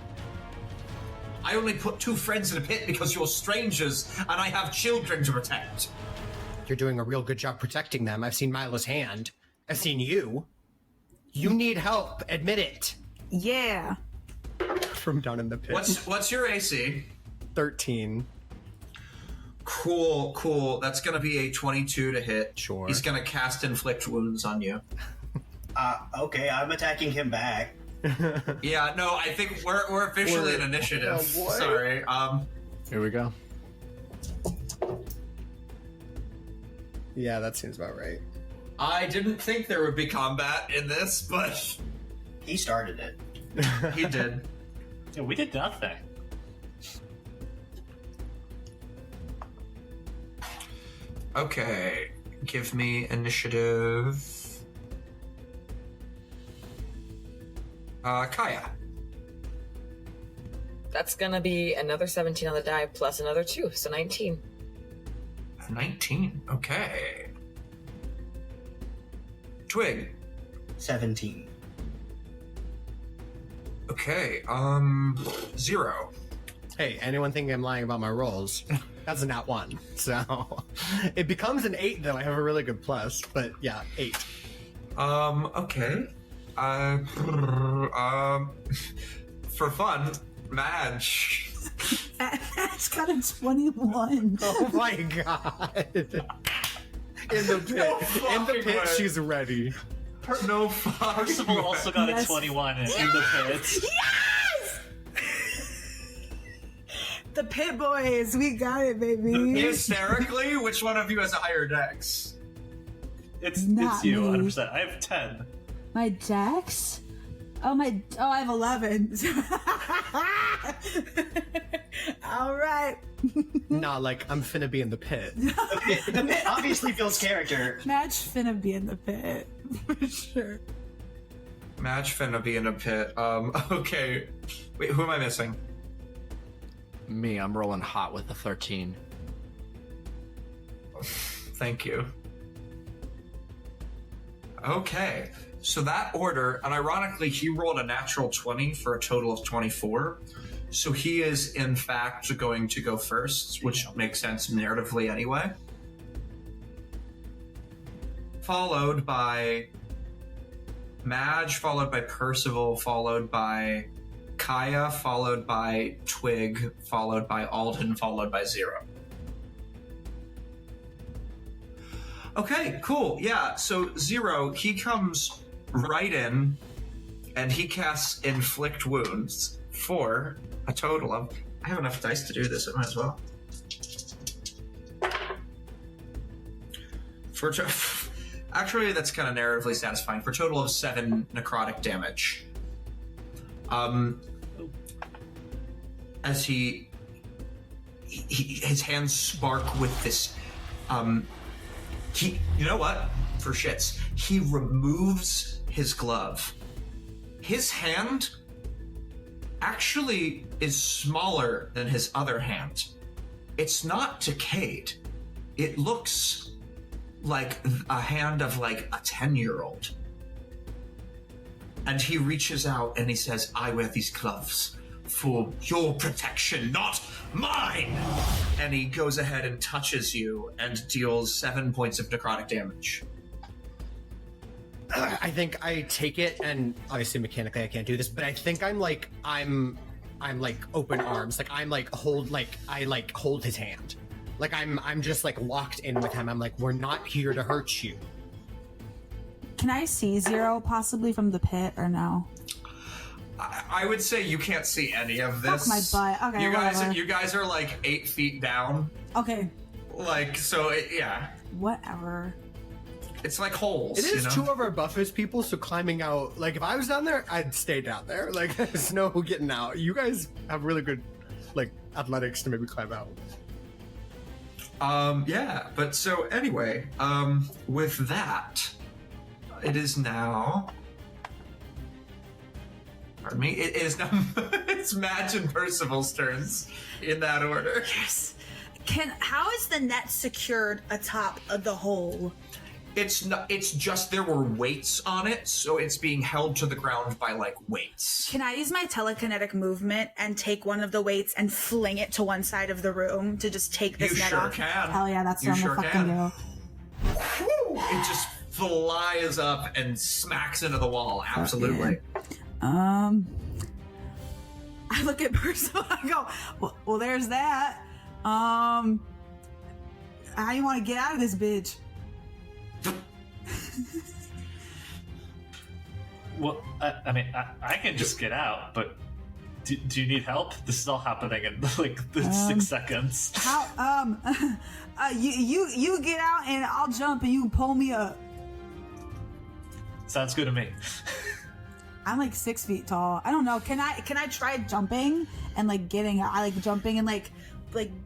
I only put 2 friends in a pit because you're strangers, and I have children to protect. You're doing a real good job protecting them. I've seen Milo's hand. I've seen you. You need help. Admit it. Yeah. From down in the pit. What's your AC? 13. Cool. That's gonna be a 22 to hit. Sure. He's gonna cast Inflict Wounds on you. Okay, I'm attacking him back. Yeah, no, I think we're officially an initiative. Oh, boy. Sorry. Here we go. Yeah, that seems about right. I didn't think there would be combat in this, but He started it. he did. Yeah, we did nothing. Okay, give me initiative. Kaia. That's gonna be another 17 on the die plus another 2, so 19. 19. Okay. Twig. 17. Okay. 0. Hey, anyone think I'm lying about my rolls? That's a nat 1. So it becomes an 8 though. I have a really good plus, but yeah, 8. Okay. For fun, Madge. That's got a 21. Oh my god. In the pit. No In the fucking pit, way. she's ready. No fucking Percival also got Yes. a 21 in the pit. Yes! The pit boys, we got it, baby. Hysterically, which one of you has a higher dex? It's Not you, me. 100%. I have 10. My dex? I have 11. All right. Nah, like, I'm finna be in the pit. The pit obviously feels character. Madge finna be in the pit. For sure. Madge finna be in a pit. Okay. Wait, who am I missing? Me, I'm rolling hot with the 13. Thank you. Okay. So that order, and ironically, he rolled a natural 20 for a total of 24. So he is, in fact, going to go first, which makes sense narratively anyway. Followed by Madge, followed by Percival, followed by Kaia, followed by Twig, followed by Alden, followed by Zero. Okay, cool. Yeah, so Zero, he comes right in, and he casts Inflict Wounds for a total of... I have enough dice to do this, I might as well. Actually, that's kind of narratively satisfying. For a total of 7 necrotic damage. As his hands spark with this... you know what? For shits. He removes his glove. His hand actually is smaller than his other hand. It's not decayed. It looks like a hand of like a 10-year-old. And he reaches out and he says, I wear these gloves for your protection, not mine! And he goes ahead and touches you and deals 7 points of necrotic damage. I think I take it, and obviously mechanically I can't do this, but I think I'm like open arms, like I'm like I hold his hand, like I'm just like locked in with him. I'm like, we're not here to hurt you. Can I see Zero possibly from the pit or no? I would say you can't see any of this. Fuck my butt. Okay, whatever. You guys are like 8 feet down. Okay. Like, so yeah. Whatever. It's like holes. It is, you know? 2 of our buffest people, so climbing out, like if I was down there, I'd stay down there. Like there's no getting out. You guys have really good like athletics to maybe climb out. Yeah, but so anyway, with that, It is now. Pardon me. It is now. It's Madge and Percival's turns in that order. Yes. How is the net secured atop of the hole? It's not. It's just there were weights on it, so it's being held to the ground by like weights. Can I use my telekinetic movement and take one of the weights and fling it to one side of the room to just take this net off? You sure can. Hell yeah, that's what I'm gonna fucking do. Whew, it just flies up and smacks into the wall. Absolutely. I look at Percival. I go, well, there's that. How you want to get out of this bitch? Well, I mean, I can just get out, but do you need help? This is all happening in like 6 seconds. How? You get out and I'll jump and you can pull me up. Sounds good to me. I'm like 6 feet tall. I don't know. Can I try jumping and like getting? I like jumping and like that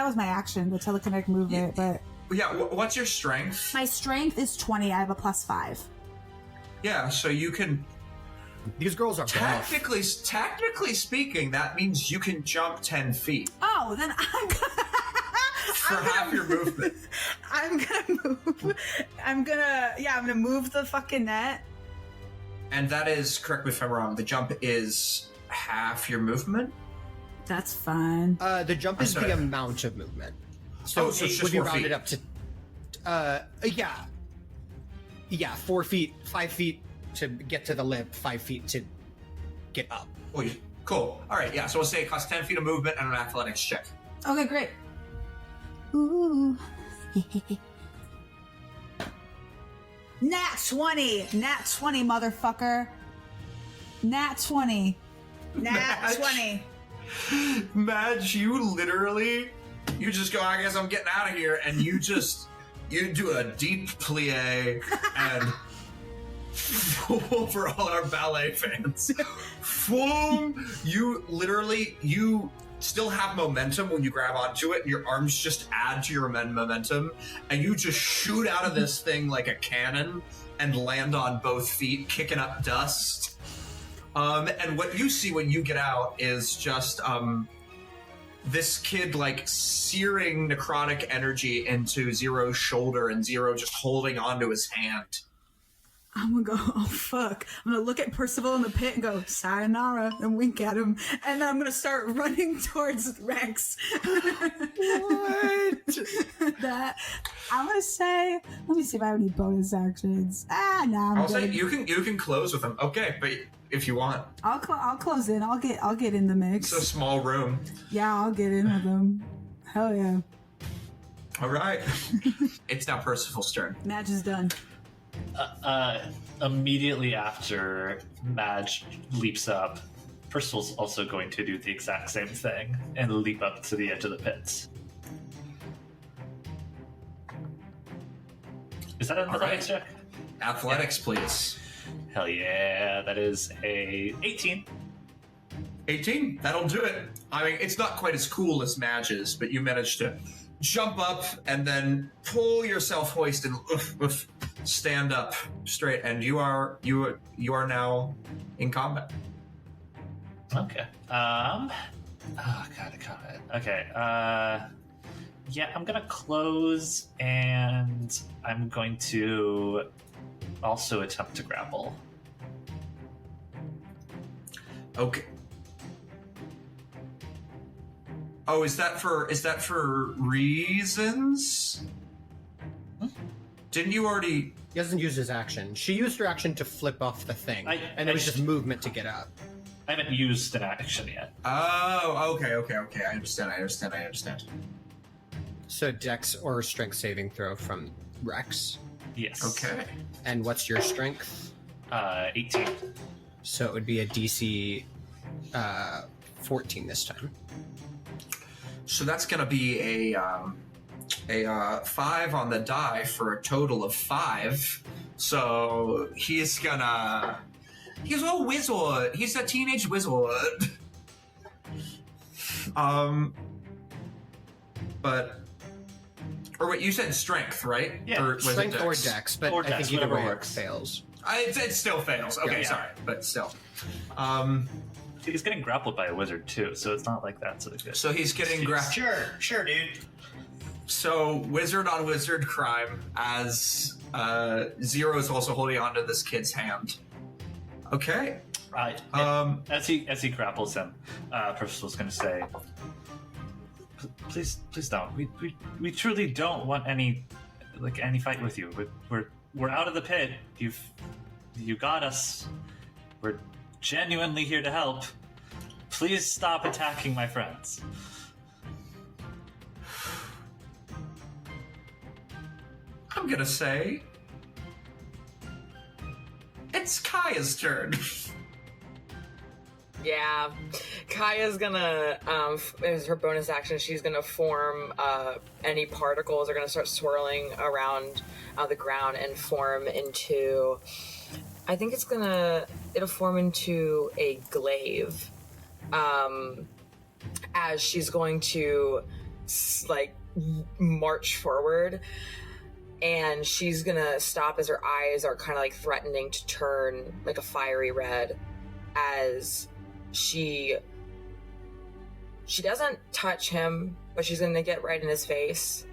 was my action, the telekinetic movement, but. Yeah, what's your strength? My strength is 20. I have a +5. Yeah, so you can... These girls are technically speaking, that means you can jump 10 feet. Oh, then I'm gonna... For half your movement. I'm gonna move. I'm gonna move the fucking net. And that is, correct me if I'm wrong, the jump is half your movement? That's fine. The jump is the amount of movement. So it's just would be 4 rounded feet. up to, 4 feet, 5 feet to get to the lip, 5 feet to get up. Oh, yeah. Cool. All right, yeah, so we'll say it costs 10 feet of movement and an athletics check. Okay, great. Ooh. Nat 20, motherfucker. Nat 20. Nat 20. Madge, you just go, I guess I'm getting out of here, and you do a deep plie, and for all our ballet fans, you still have momentum when you grab onto it, and your arms just add to your momentum, and you just shoot out of this thing like a cannon and land on both feet, kicking up dust. And what you see when you get out is just this kid like searing necrotic energy into Zero's shoulder and Zero just holding onto his hand. I'm gonna go, oh fuck. I'm gonna look at Percival in the pit and go, sayonara, and wink at him. And then I'm gonna start running towards Rex. What? That, I'm gonna say, let me see if I have any bonus actions. I'll say you can close with him. Okay, but if you want. I'll close in. I'll get in the mix. It's a small room. Yeah, I'll get in with them. Hell yeah. All right. It's now Percival's turn. Match is done. Immediately after Madge leaps up, Percival's also going to do the exact same thing and leap up to the edge of the pits. Is that an athletics check? Athletics, please. Hell yeah, that is a 18. 18? That'll do it. I mean, it's not quite as cool as Madge's, but you managed to jump up and then pull yourself hoist and stand up straight, and you are now in combat. Okay. Oh god, I got it. Okay. Yeah, I'm gonna close, and I'm going to also attempt to grapple. Okay. Oh, is that for reasons? Didn't you already? He hasn't used his action. She used her action to flip off the thing, and it was just movement to get up. I haven't used an action yet. Oh, okay. I understand. So Dex or Strength saving throw from Rex. Yes. Okay. And what's your strength? 18. So it would be a DC 14 this time. So that's going to be a 5 on the die for a total of 5. So he's a wizard. He's a teenage wizard. But Or wait, you said strength, right? Yeah, or was strength it or dex? dex, but Or I dex, think either whatever way works. it fails. It still fails. Okay, Yeah. sorry, but still. He's getting grappled by a wizard too, so it's not like that's so good. So he's getting grappled. Sure, dude. So wizard on wizard crime, as Zero is also holding onto this kid's hand. Okay. Right. As he grapples him, Percival's going to say, "Please don't. We truly don't want any fight with you. We're out of the pit. You got us. We're genuinely here to help. Please stop attacking my friends." I'm gonna say it's Kaia's turn. Yeah, Kaia's gonna, as her bonus action, she's gonna form, any particles are gonna start swirling around the ground and form into, I think it'll form into a glaive, as she's going to, march forward, and she's gonna stop as her eyes are kind of threatening to turn like a fiery red, as she doesn't touch him, but she's gonna get right in his face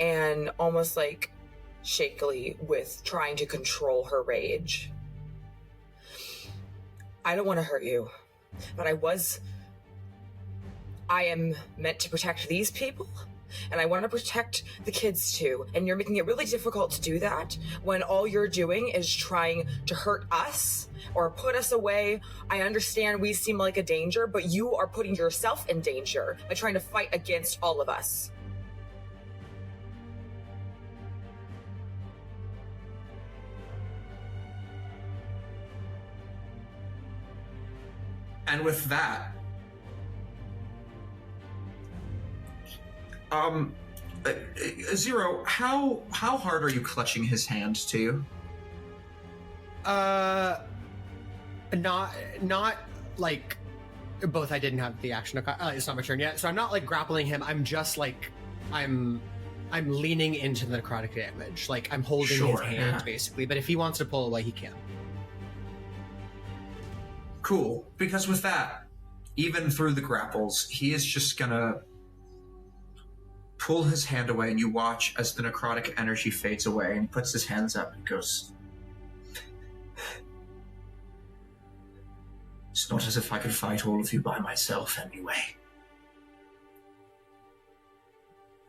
and almost shakily with trying to control her rage. I don't want to hurt you, but I am meant to protect these people, and I want to protect the kids too, and you're making it really difficult to do that when all you're doing is trying to hurt us or put us away. I understand we seem like a danger, but you are putting yourself in danger by trying to fight against all of us. And with that, Zero, how hard are you clutching his hand to you? Not like both. I didn't have the action. It's not my turn yet, so I'm not grappling him. I'm just I'm leaning into the necrotic damage. I'm holding his hand basically. But if he wants to pull away, he can. Cool, because with that, even through the grapples, he is just gonna pull his hand away, and you watch as the necrotic energy fades away, and he puts his hands up and goes, "It's not as if I could fight all of you by myself anyway.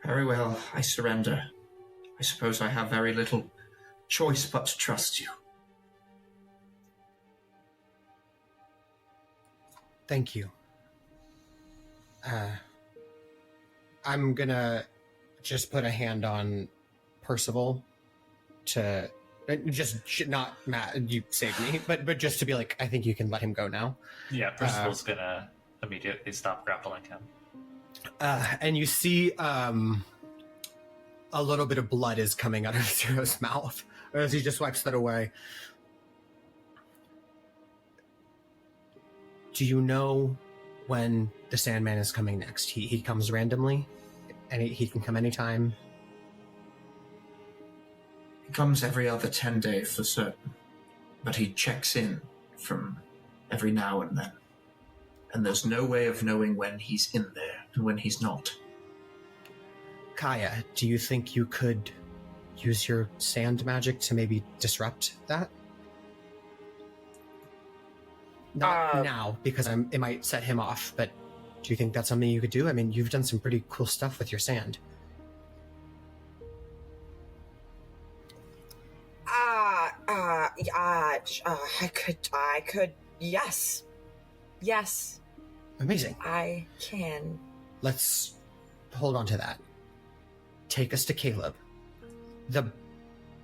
Very well, I surrender. I suppose I have very little choice but to trust you." Thank you. I'm gonna just put a hand on Percival to just not Matt. You saved me, but just to be I think you can let him go now. Yeah, Percival's gonna immediately stop grappling him. And you see a little bit of blood is coming out of Zero's mouth as he just wipes that away. Do you know when the Sandman is coming next? He comes randomly, and he can come anytime. He comes every other 10 days for certain, but he checks in from every now and then, and there's no way of knowing when he's in there and when he's not. Kaia, do you think you could use your sand magic to maybe disrupt that? Not now, because it might set him off, but do you think that's something you could do? I mean, you've done some pretty cool stuff with your sand. I could, yes. Yes. Amazing. I can. Let's hold on to that. Take us to Caleb. The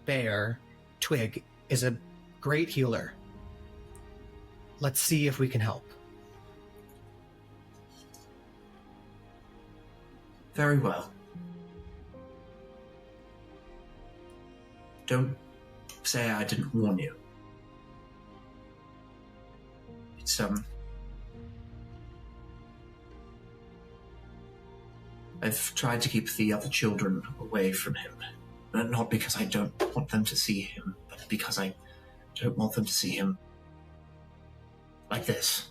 bear, Twig, is a great healer. Let's see if we can help. Very well. Don't say I didn't warn you. It's I've tried to keep the other children away from him. Not because I don't want them to see him, but because I don't want them to see him like this.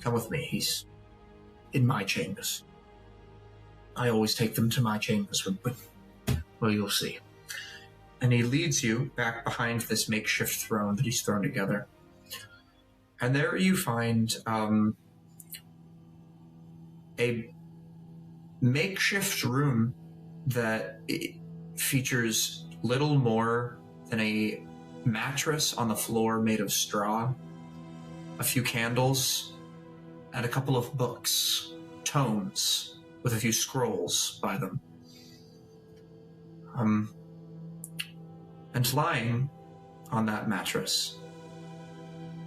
Come with me. He's in my chambers. I always take them to my chambers, but well, you'll see. And he leads you back behind this makeshift throne that he's thrown together. And there you find a makeshift room that features little more than a mattress on the floor made of straw, a few candles, and a couple of books, tomes, with a few scrolls by them. And lying on that mattress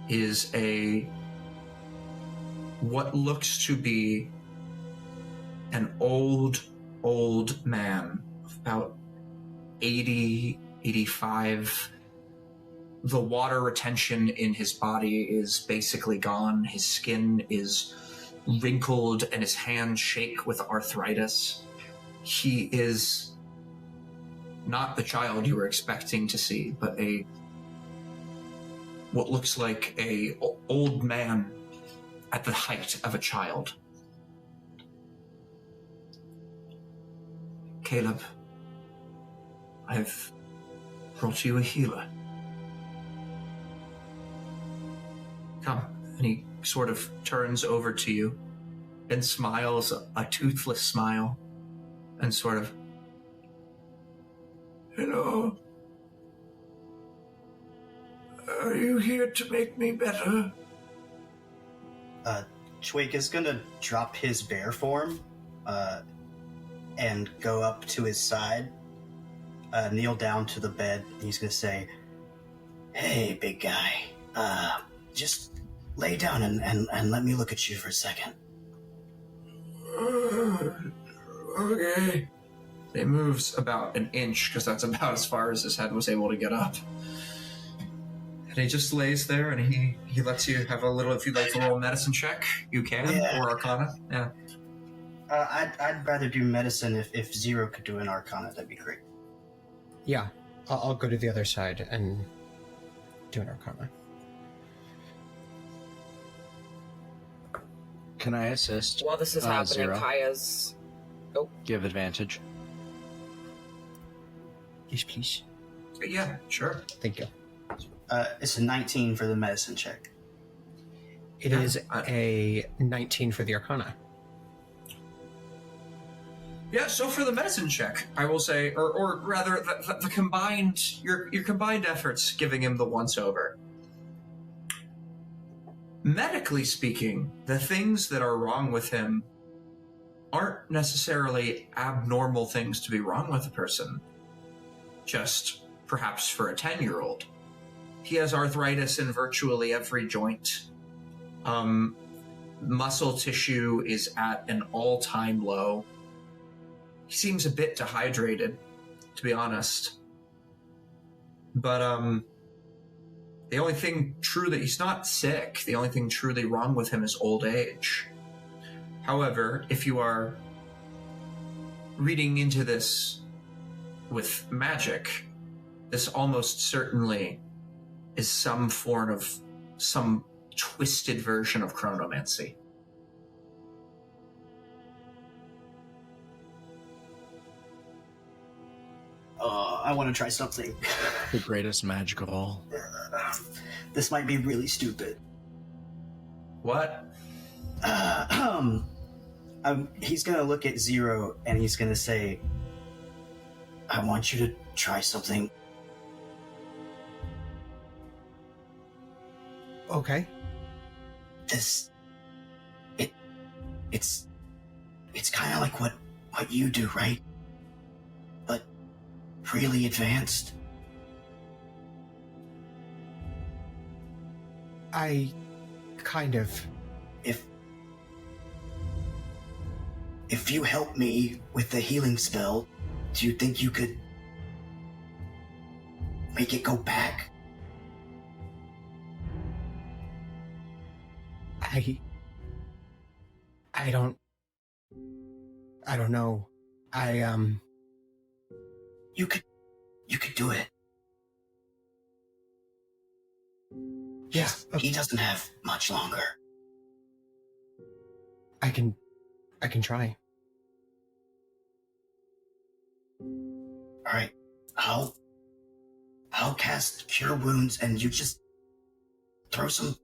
is what looks to be an old man of about 80, 85. The water retention in his body is basically gone. His skin is wrinkled and his hands shake with arthritis. He is not the child you were expecting to see, but what looks like a old man at the height of a child. Caleb, I've brought you a healer. Come. And he sort of turns over to you and smiles, a toothless smile, and sort of, hello. Are you here to make me better? Twig is gonna drop his bear form, and go up to his side, kneel down to the bed, and he's gonna say, hey, big guy, just lay down and let me look at you for a second. Okay. It moves about an inch, because that's about as far as his head was able to get up. And he just lays there, and he lets you have a little, if you'd like to roll a medicine check, you can, or Arcana. Yeah. I'd rather do medicine. If Zero could do an Arcana, that'd be great. Yeah, I'll go to the other side and do an Arcana. Can I assist? While this is happening, Zero. Kaia's... Oh. Give advantage. Yes, please. Yeah, sure. Thank you. It's a 19 for the medicine check. It is a 19 for the Arcana. Yeah, so for the medicine check, I will say, or rather, the combined, your combined efforts giving him the once-over. Medically speaking, the things that are wrong with him aren't necessarily abnormal things to be wrong with a person. Just perhaps for a 10-year-old. He has arthritis in virtually every joint. Muscle tissue is at an all-time low. He seems a bit dehydrated, to be honest. But, the only thing true that he's not sick, the only thing truly wrong with him is old age. However, if you are reading into this with magic, this almost certainly is some form of, some twisted version of chronomancy. I want to try something. The greatest magic of all. This might be really stupid. What? He's gonna look at Zero and he's gonna say, I want you to try something. Okay. It's kind of like what you do, right? But really advanced. I kind of. If you help me with the healing spell, do you think you could make it go back? I don't know. You could do it. Yeah. He doesn't have much longer. I can try. All right. I'll cast Cure Wounds, and you just throw some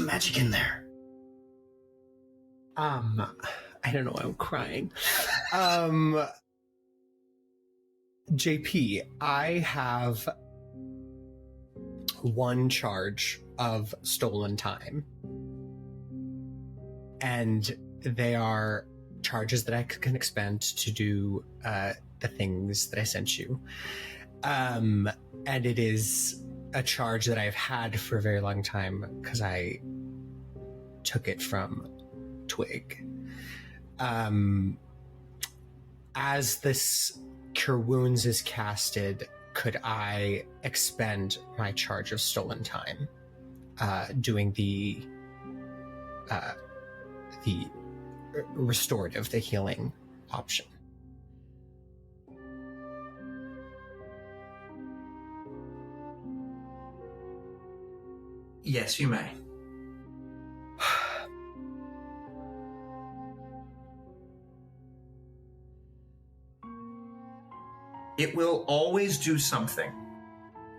magic in there. I don't know. I'm crying. JP, I have 1 charge of stolen time. And they are charges that I can expend to do the things that I sent you. And it is a charge that I've had for a very long time because I took it from Twig. As this Cure Wounds is casted, could I expend my charge of stolen time doing the restorative, the healing option? Yes, you may. It will always do something,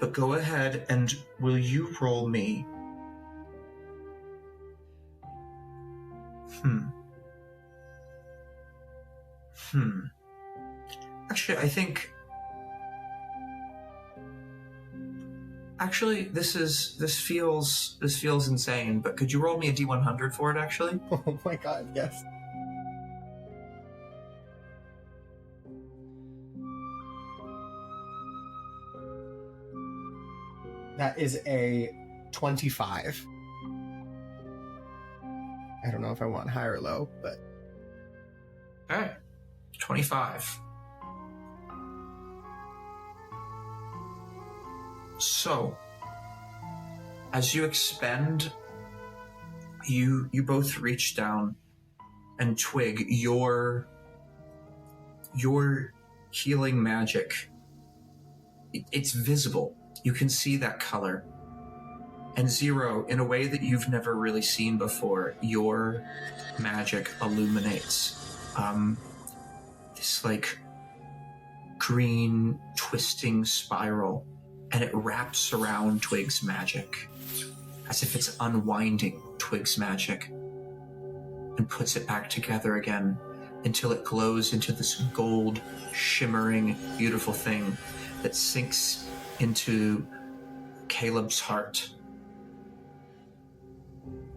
but go ahead and will you roll me? Actually, I think... Actually, this feels insane, but could you roll me a D100 for it, actually? Oh my god, yes. That is a 25. I don't know if I want high or low, but... Okay. 25. So, as you expend, you both reach down, and Twig, your healing magic, it's visible. You can see that color. And Zero, in a way that you've never really seen before, your magic illuminates this like green twisting spiral, and it wraps around Twig's magic as if it's unwinding Twig's magic and puts it back together again until it glows into this gold, shimmering, beautiful thing that sinks into Caleb's heart.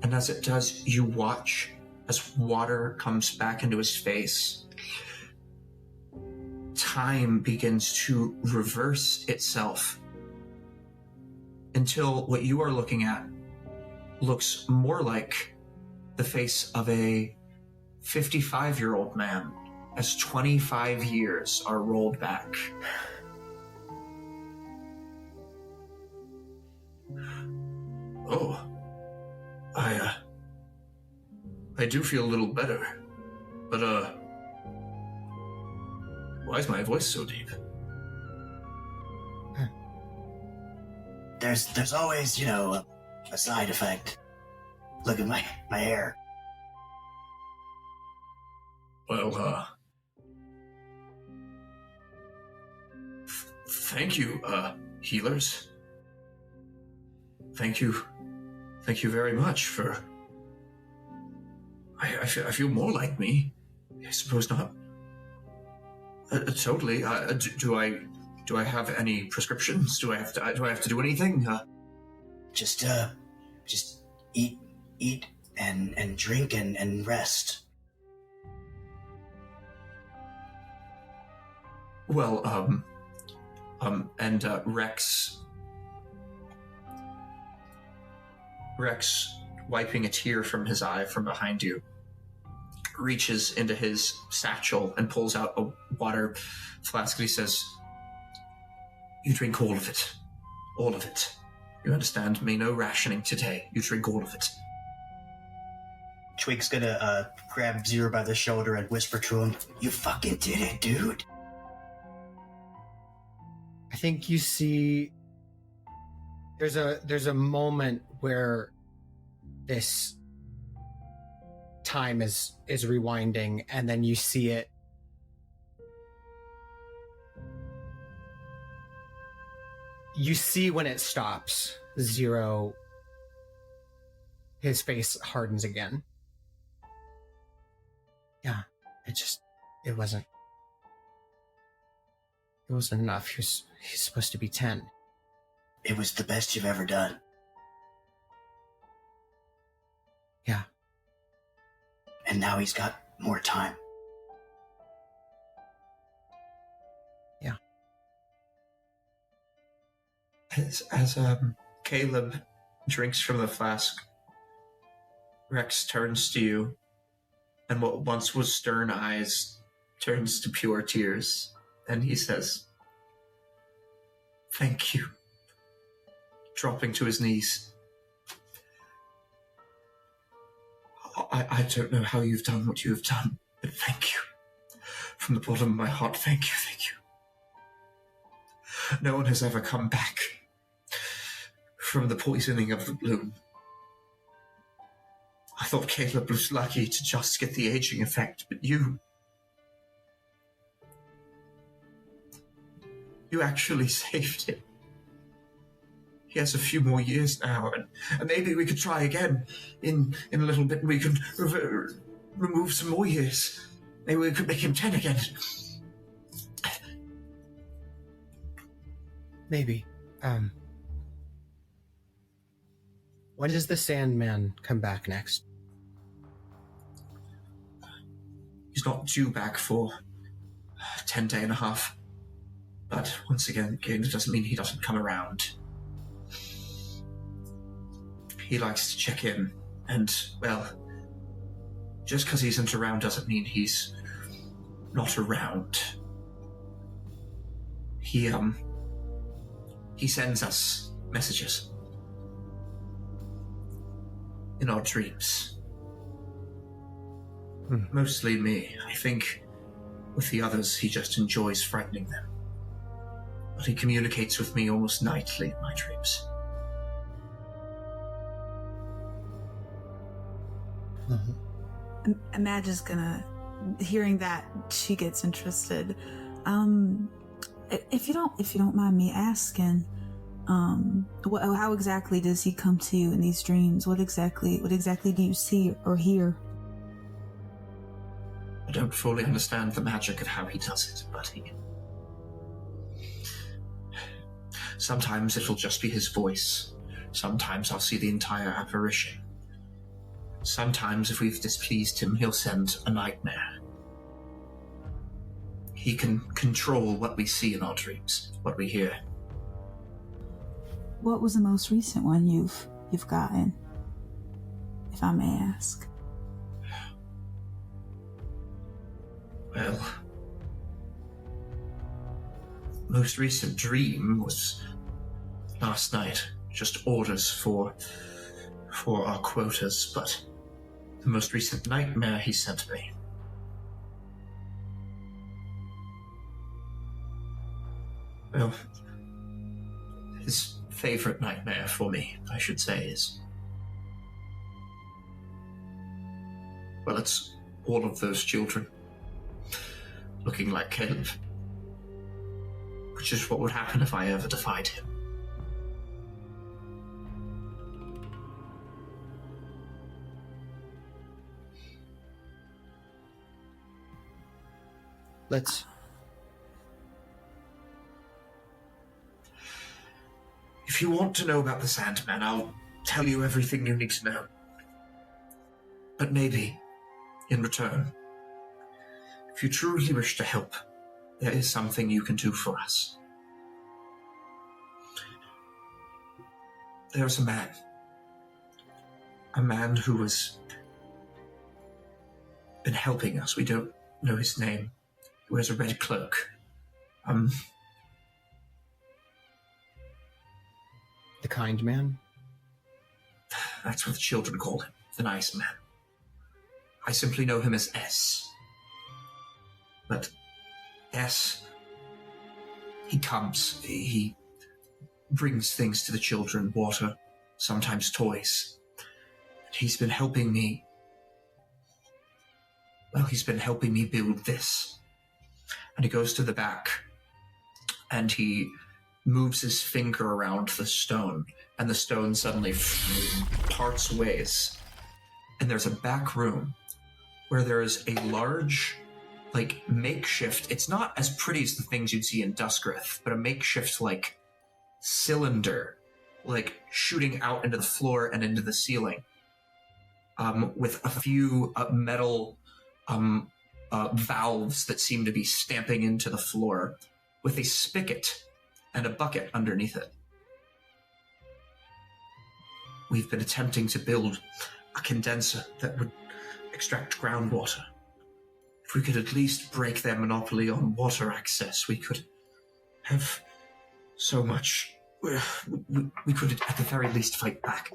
And as it does, you watch as water comes back into his face. Time begins to reverse itself until what you are looking at looks more like the face of a 55-year-old man as 25 years are rolled back. Oh, I do feel a little better, but why is my voice so deep? There's always, a side effect. Look at my hair. Well, thank you, healers. Thank you very much for... I feel more like me. I suppose not. Totally. Do I have any prescriptions? Do I have to do anything? Just eat and drink and rest. Well, and Rex, wiping a tear from his eye from behind you, reaches into his satchel and pulls out a water flask, and he says, "You drink all of it. All of it. You understand me? No rationing today. You drink all of it." Twig's gonna grab Zero by the shoulder and whisper to him, "You fucking did it, dude." I think you see there's a moment where this time is rewinding, and then you see it when it stops. Zero, his face hardens again. Yeah, it wasn't enough. He's supposed to be 10. It was the best you've ever done. Yeah. And now he's got more time. Yeah. As Caleb drinks from the flask, Rex turns to you, and what once was stern eyes turns to pure tears, and he says, "Thank you," dropping to his knees. I don't know how you've done what you have done, but thank you. From the bottom of my heart, thank you, thank you. No one has ever come back from the poisoning of the bloom. I thought Caleb was lucky to just get the aging effect, but you actually saved him. He has a few more years now, and maybe we could try again in a little bit, and we could remove some more years. Maybe we could make him 10 again. Maybe. When does the Sandman come back next? He's not due back for 10 day and a half. But once again, it doesn't mean he doesn't come around. He likes to check in, and, well, just because he isn't around doesn't mean he's not around. He sends us messages in our dreams. Mostly me. I think with the others, he just enjoys frightening them. But he communicates with me almost nightly in my dreams. Madge is gonna, hearing that, she gets interested. If you don't mind me asking, how exactly does he come to you in these dreams? What exactly do you see or hear? I don't fully understand the magic of how he does it, but sometimes it'll just be his voice. Sometimes I'll see the entire apparition. Sometimes, if we've displeased him, he'll send a nightmare. He can control what we see in our dreams, what we hear. What was the most recent one you've gotten, if I may ask? Well, most recent dream was last night. Just orders for our quotas, but the most recent nightmare he sent me. Well, his favorite nightmare for me, I should say, is... well, it's all of those children looking like Caleb. Which is what would happen if I ever defied him. Let's... If you want to know about the Sandman, I'll tell you everything you need to know. But maybe, in return, if you truly wish to help, there is something you can do for us. There's a man who has been helping us. We don't know his name. He wears a red cloak. The kind man? That's what the children call him, the nice man. I simply know him as S. But S, he comes, he brings things to the children, water, sometimes toys. He's been helping me. Well, he's been helping me build this. And he goes to the back, and he moves his finger around the stone, and the stone suddenly parts ways. And there's a back room where there is a large, like, makeshift, it's not as pretty as the things you'd see in Duskrith, but a makeshift, like, cylinder, like, shooting out into the floor and into the ceiling, with a few metal valves that seem to be stamping into the floor, with a spigot and a bucket underneath it. We've been attempting to build a condenser that would extract groundwater. If we could at least break their monopoly on water access, we could have so much. We could at the very least fight back.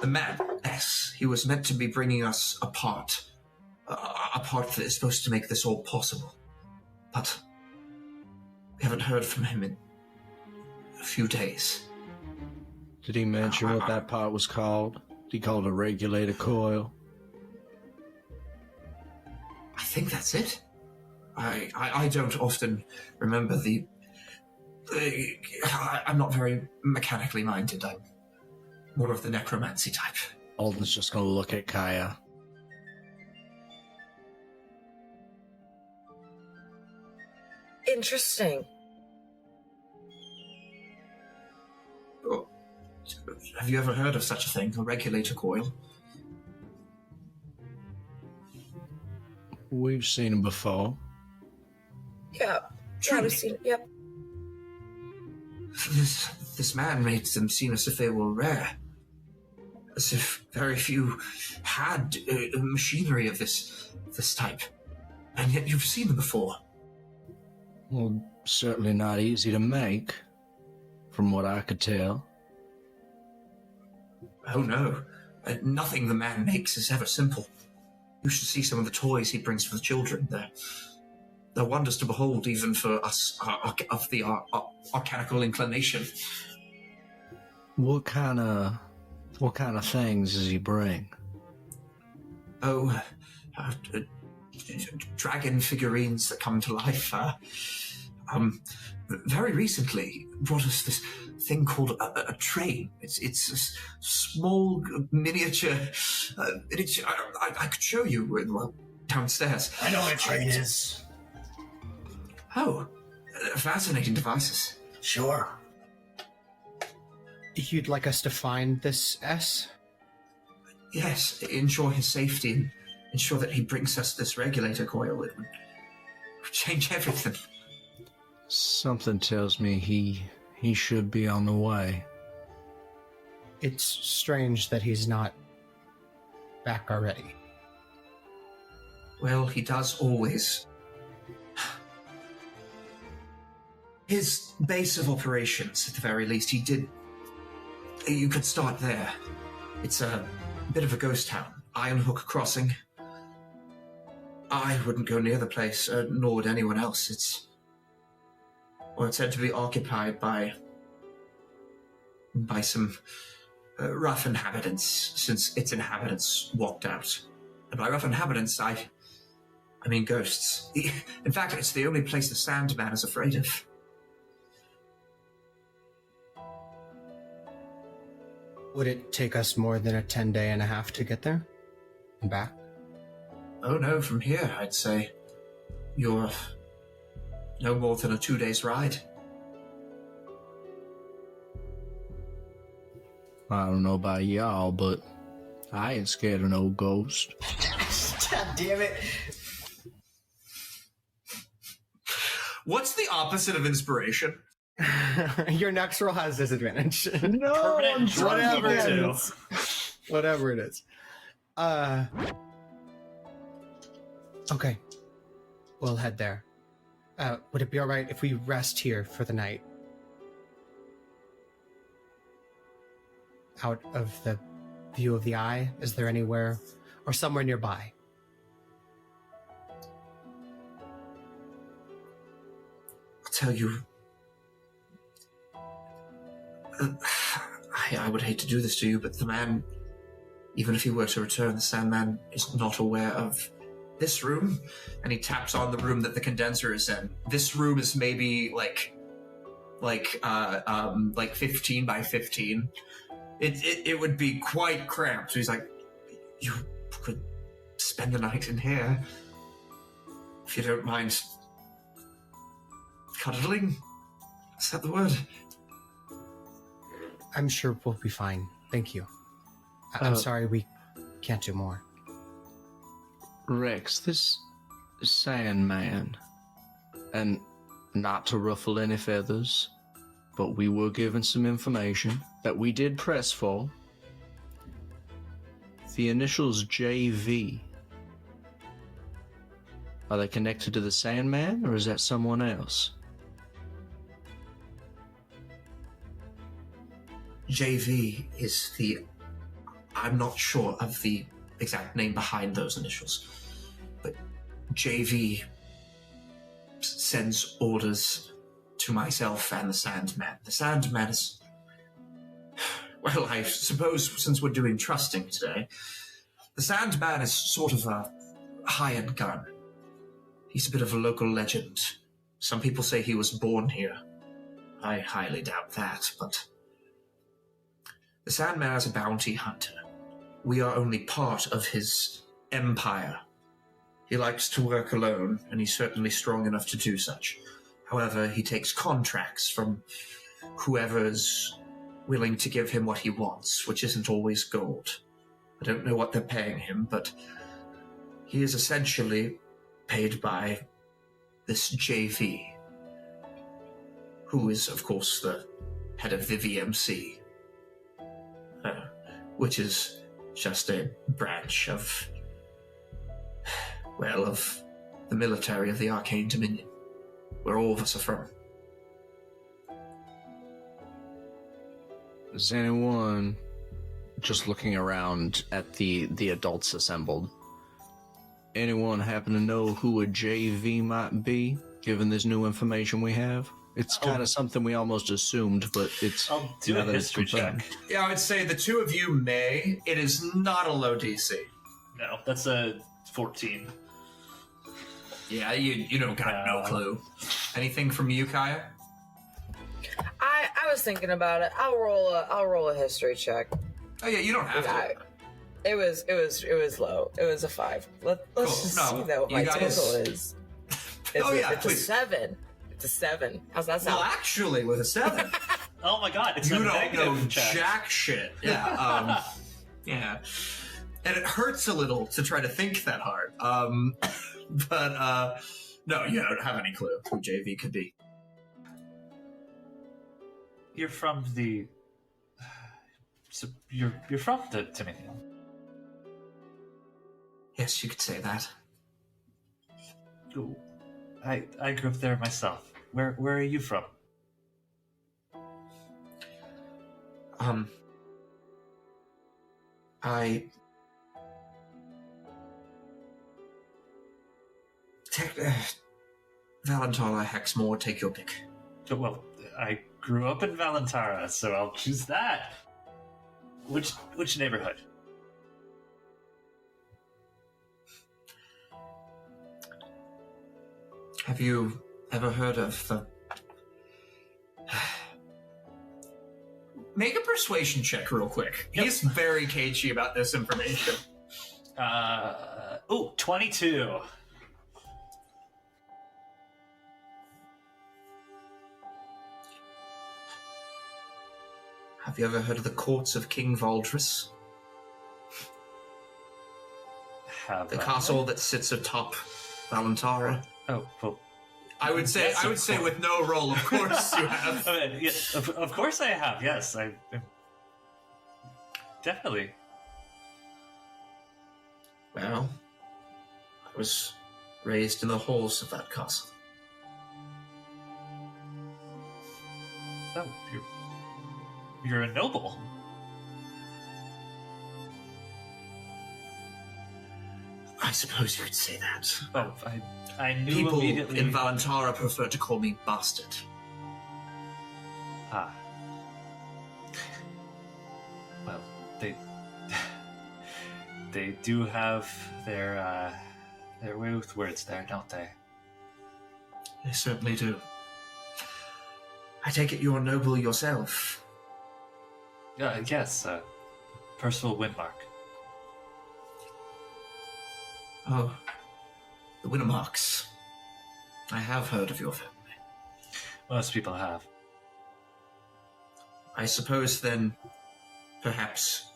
The man, S, he was meant to be bringing us a part that is supposed to make this all possible. But we haven't heard from him in a few days. Did he mention what that part was called? He called a regulator coil. I think that's it. I don't often remember I'm not very mechanically minded. I'm more of the necromancy type. Alden's just gonna look at Kaia. Interesting. Oh, have you ever heard of such a thing, a regulator coil? We've seen him before. Yeah, we've seen it, yep. This man made them seem as if they were rare. As if very few had machinery of this type. And yet you've seen them before. Well, certainly not easy to make, from what I could tell. Oh no, nothing the man makes is ever simple. You should see some of the toys he brings for the children. They're wonders to behold, even for us of the arcanical inclination. What kind of things does he bring? Oh, dragon figurines that come to life. Very recently, brought us this thing called a train. It's a small miniature. I could show you downstairs. I know what a train is. Oh, fascinating devices. Sure. You'd like us to find this S? Yes, ensure his safety and ensure that he brings us this regulator coil. It would change everything. Something tells me he should be on the way. It's strange that he's not back already. Well, he does always. His base of operations, at the very least, he did. You could start there. It's a bit of a ghost town. Ironhook Crossing. I wouldn't go near the place, nor would anyone else. It's said to be occupied by some rough inhabitants, since its inhabitants walked out. And by rough inhabitants, I mean ghosts. In fact, it's the only place the Sandman is afraid of. Would it take us more than a 10-day and a half to get there? And back? Oh no, from here, I'd say you're no more than a 2 days ride. I don't know about y'all, but I ain't scared of no ghost. God damn it. What's the opposite of inspiration? Your next roll has disadvantage. No, whatever it is. Whatever it is. Okay. We'll head there. Would it be alright if we rest here for the night? Out of the view of the eye? Is there anywhere or somewhere nearby? I'll tell you. I would hate to do this to you, but the man, even if he were to return, the Sandman is not aware of this room. And he taps on the room that the condenser is in. This room is maybe like 15 by 15. It would be quite cramped. So he's like, you could spend the night in here if you don't mind cuddling. Is that the word? I'm sure we'll be fine. Thank you. I'm sorry we can't do more. Rex, this Sandman, and not to ruffle any feathers, but we were given some information that we did press for. The initials JV. Are they connected to the Sandman, or is that someone else? JV is the... I'm not sure of the exact name behind those initials, but JV sends orders to myself and the Sandman. The Sandman is... Well, I suppose since we're doing trusting today, the Sandman is sort of a hired gun. He's a bit of a local legend. Some people say he was born here. I highly doubt that, but... The Sandman is a bounty hunter. We are only part of his empire. He likes to work alone, and he's certainly strong enough to do such. However, he takes contracts from whoever's willing to give him what he wants, which isn't always gold. I don't know what they're paying him, but he is essentially paid by this JV, who is, of course, the head of the VMC. Which is just a branch of, well, of the military of the Arcane Dominion, where all of us are from. Is anyone, just looking around at the adults assembled, anyone happen to know who a JV might be, given this new information we have? It's kind of something we almost assumed, but it's... I'll do a history check. Yeah, I would say the two of you may. It is not a low DC. No, that's a 14. Yeah, you don't got no clue. Anything from you, Kaia? I was thinking about it. I'll roll a history check. Oh yeah, you don't have to. It was low. It was a 5. Let's just see though what my total is. It's a 7. It's a 7. How's that sound? Well, actually, with a 7. Oh my god, it's you a don't negative know check. jack shit. Yeah. Yeah. And it hurts a little to try to think that hard. But no, you don't have any clue who JV could be. You're from the... So you're from the Dominion. Yes, you could say that. Ooh. I grew up there myself. Where are you from? Valentara, Hexmore, take your pick. Well, I grew up in Valentara, so I'll choose that. Which neighborhood? Have you ever heard of the... Make a persuasion check real quick. Yep. He's very cagey about this information. 22. Have you ever heard of the courts of King Valdris? The castle that sits atop Valentara. Oh, well, I would say with no roll, of course you have. I mean, yes, of course I have. Yes, I definitely. Well, I was raised in the halls of that castle. Oh, you're a noble. I suppose you could say that. Oh, I knew People immediately. in Valentara prefer to call me Bastard. Ah. Well, they do have their way with words there, don't they? They certainly do. I take it you're noble yourself. Yes, Percival Wynnemark. Oh, the Wynnemarks. I have heard of your family. Most people have. I suppose then, perhaps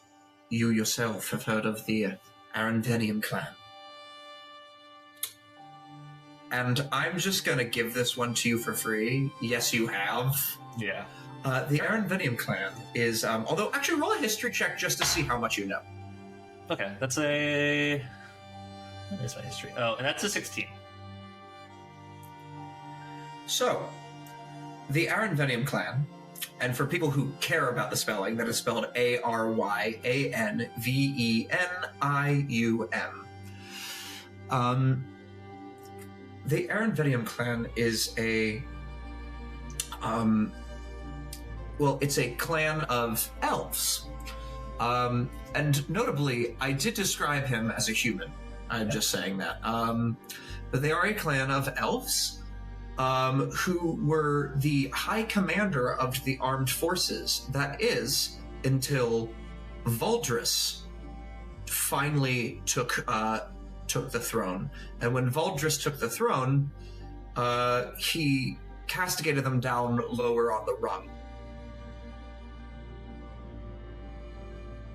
you yourself have heard of the Arenvenium clan. And I'm just going to give this one to you for free. Yes, you have. Yeah. The Arenvenium clan is, although actually roll a history check just to see how much you know. Okay, that's a... What is my history? Oh, and that's a 16. So, the Arenvenium clan, and for people who care about the spelling, that is spelled Aryanvenium. The Arenvenium clan is a, it's a clan of elves. And notably, I did describe him as a human. I'm just saying that. But they are a clan of elves who were the high commander of the armed forces. That is, until Valdris finally took the throne. And when Valdris took the throne, he castigated them down lower on the rung.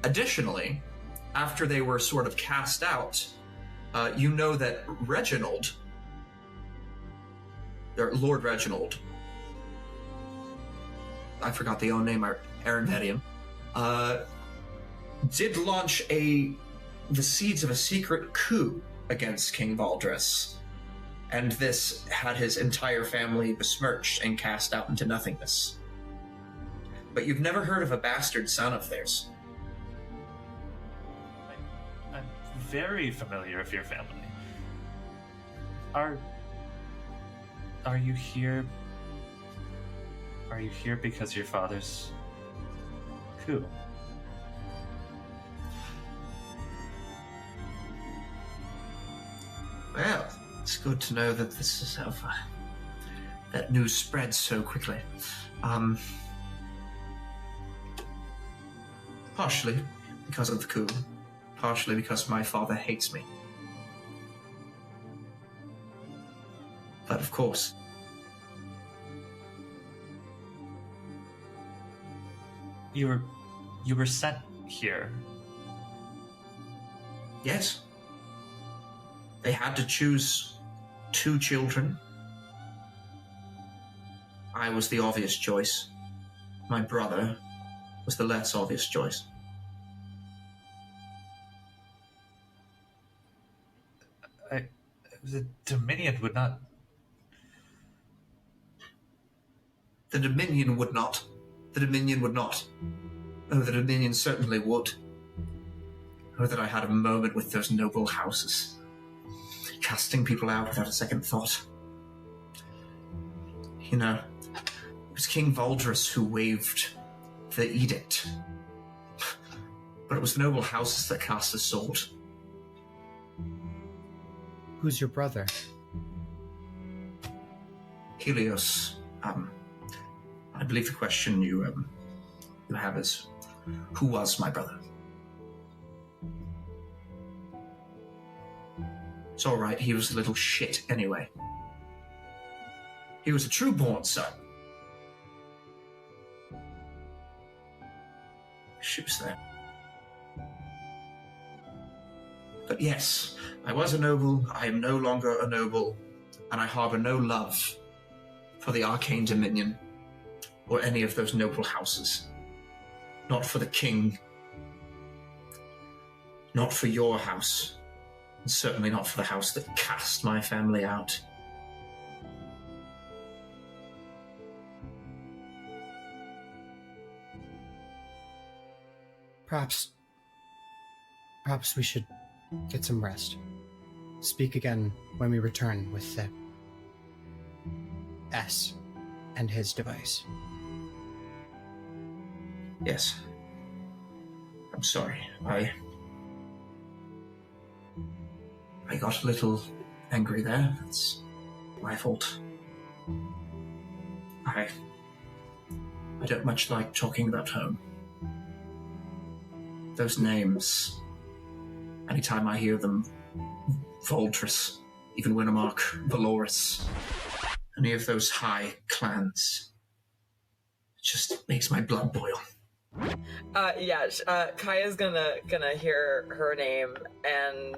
Additionally, after they were sort of cast out, you know that Reginald, or Lord Reginald, I forgot the own name, Arenvenium, did launch the seeds of a secret coup against King Valdris, and this had his entire family besmirched and cast out into nothingness. But you've never heard of a bastard son of theirs. I'm very familiar with your family. Are you here? Are you here because your father's coup? Well, it's good to know that this is that news spreads so quickly. Partially because of the coup, partially because my father hates me. But of course, you were sent here. Yes. They had to choose 2 children. I was the obvious choice. My brother was the less obvious choice. The Dominion would not... The Dominion would not. The Dominion would not. Oh, the Dominion certainly would. Oh, that I had a moment with those noble houses. Casting people out without a second thought. You know, it was King Valdris who waived the edict. But it was the noble houses that cast the sword. Who's your brother? Helios. I believe the question you have is, who was my brother? It's all right. He was a little shit anyway. He was a true-born son. She was there. But yes, I was a noble. I am no longer a noble, and I harbor no love for the Arcane Dominion or any of those noble houses. Not for the king. Not for your house. And certainly not for the house that cast my family out. Perhaps we should get some rest. speak again when we return with the S and his device. Yes. I'm sorry. I got a little angry there. It's my fault. I don't much like talking about home. Those names, anytime I hear them, Vaeloris, even Wynnemark, Vaeloris, any of those high clans, it just makes my blood boil. Kaia's gonna hear her name, and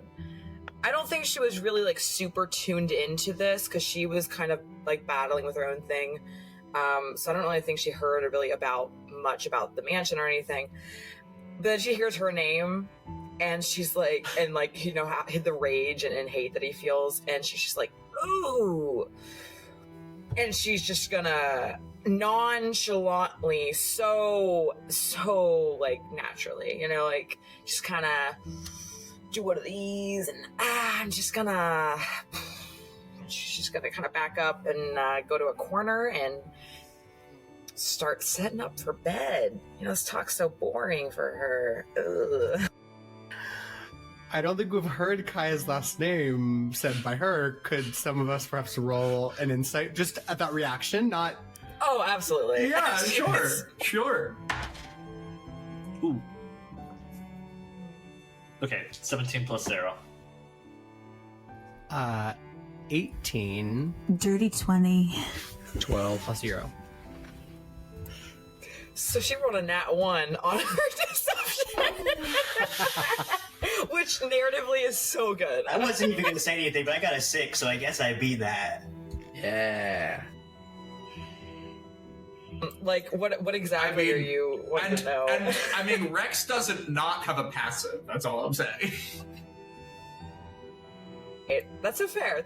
I don't think she was really like super tuned into this because she was kind of like battling with her own thing. So I don't really think she heard really much about the mansion or anything. But then she hears her name, and she's like, and like, you know, how the rage and hate that he feels, and she's just like, ooh, and she's just gonna nonchalantly, so like naturally, you know, like just kind of do one of these, and she's just gonna kind of back up and go to a corner and start setting up for bed. You know, this talk's so boring for her. Ugh. I don't think we've heard Kaia's last name said by her. Could some of us perhaps roll an insight just at that reaction? Not. Oh, absolutely. Yeah, sure. Ooh. Okay, 17 plus 0. 18. Dirty 20. 12 plus 0. So she rolled a nat 1 on her deception. Which narratively is so good. I wasn't even going to say anything, but I got a 6, so I guess I beat that. Yeah. Like, what exactly are you wanting to know? And, I mean, Rex doesn't not have a passive. That's all I'm saying. That's so fair.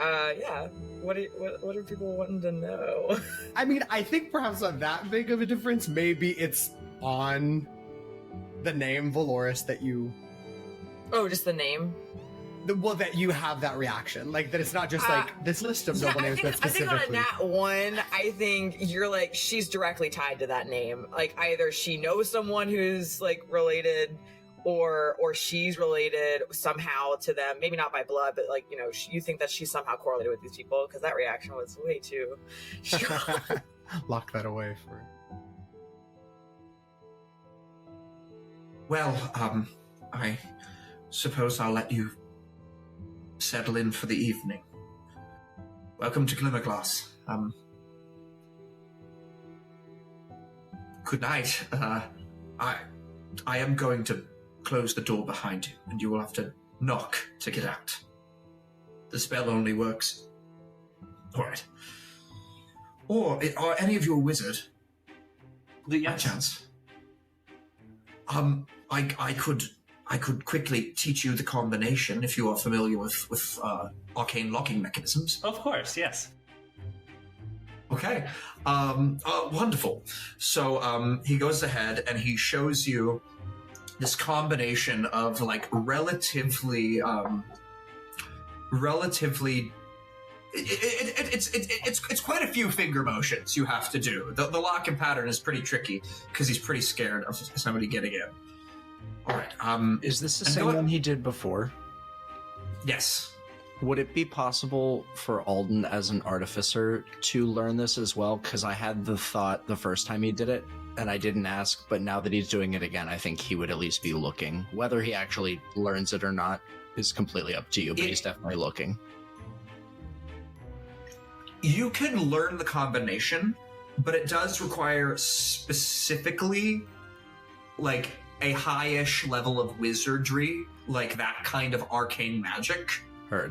Yeah. What are people wanting to know? I mean, I think perhaps not that big of a difference. Maybe it's on the name Vaeloris that you... Oh, just the name? Well, that you have that reaction. Like, that it's not just like this list of noble names, but specifically. I think on a nat 1, I think you're like, she's directly tied to that name. Like, either she knows someone who's, like, related, or she's related somehow to them. Maybe not by blood, but, like, you know, you think that she's somehow correlated with these people, because that reaction was way too... Lock that away for... Well, I suppose I'll let you settle in for the evening. Welcome to Glimmerglass. Good night. I am going to close the door behind you, and you will have to knock to get out. The spell only works. All right. Or are any of you a wizard? By chance? I could quickly teach you the combination if you are familiar with arcane locking mechanisms. Of course, yes. Okay. Wonderful. So he goes ahead and he shows you this combination of like relatively it's quite a few finger motions you have to do. The lock-in pattern is pretty tricky because he's pretty scared of somebody getting in. All right. Is this the same one he did before? Yes. Would it be possible for Alden as an artificer to learn this as well? Because I had the thought the first time he did it, and I didn't ask, but now that he's doing it again, I think he would at least be looking. Whether he actually learns it or not is completely up to you, but he's definitely looking. You can learn the combination, but it does require specifically, like, a high-ish level of wizardry, like that kind of arcane magic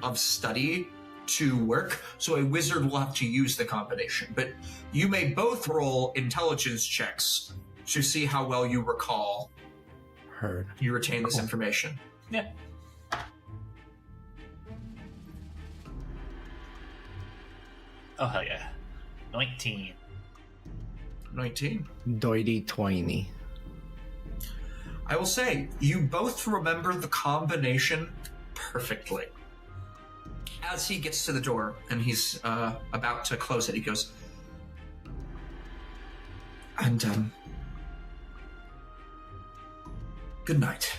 of study to work. So a wizard will have to use the combination. But you may both roll intelligence checks to see how well you recall. You retain this information. Yeah. Oh, hell yeah. 19. 19? Doity Twiny. I will say, you both remember the combination perfectly. As he gets to the door and he's about to close it, he goes, and good night.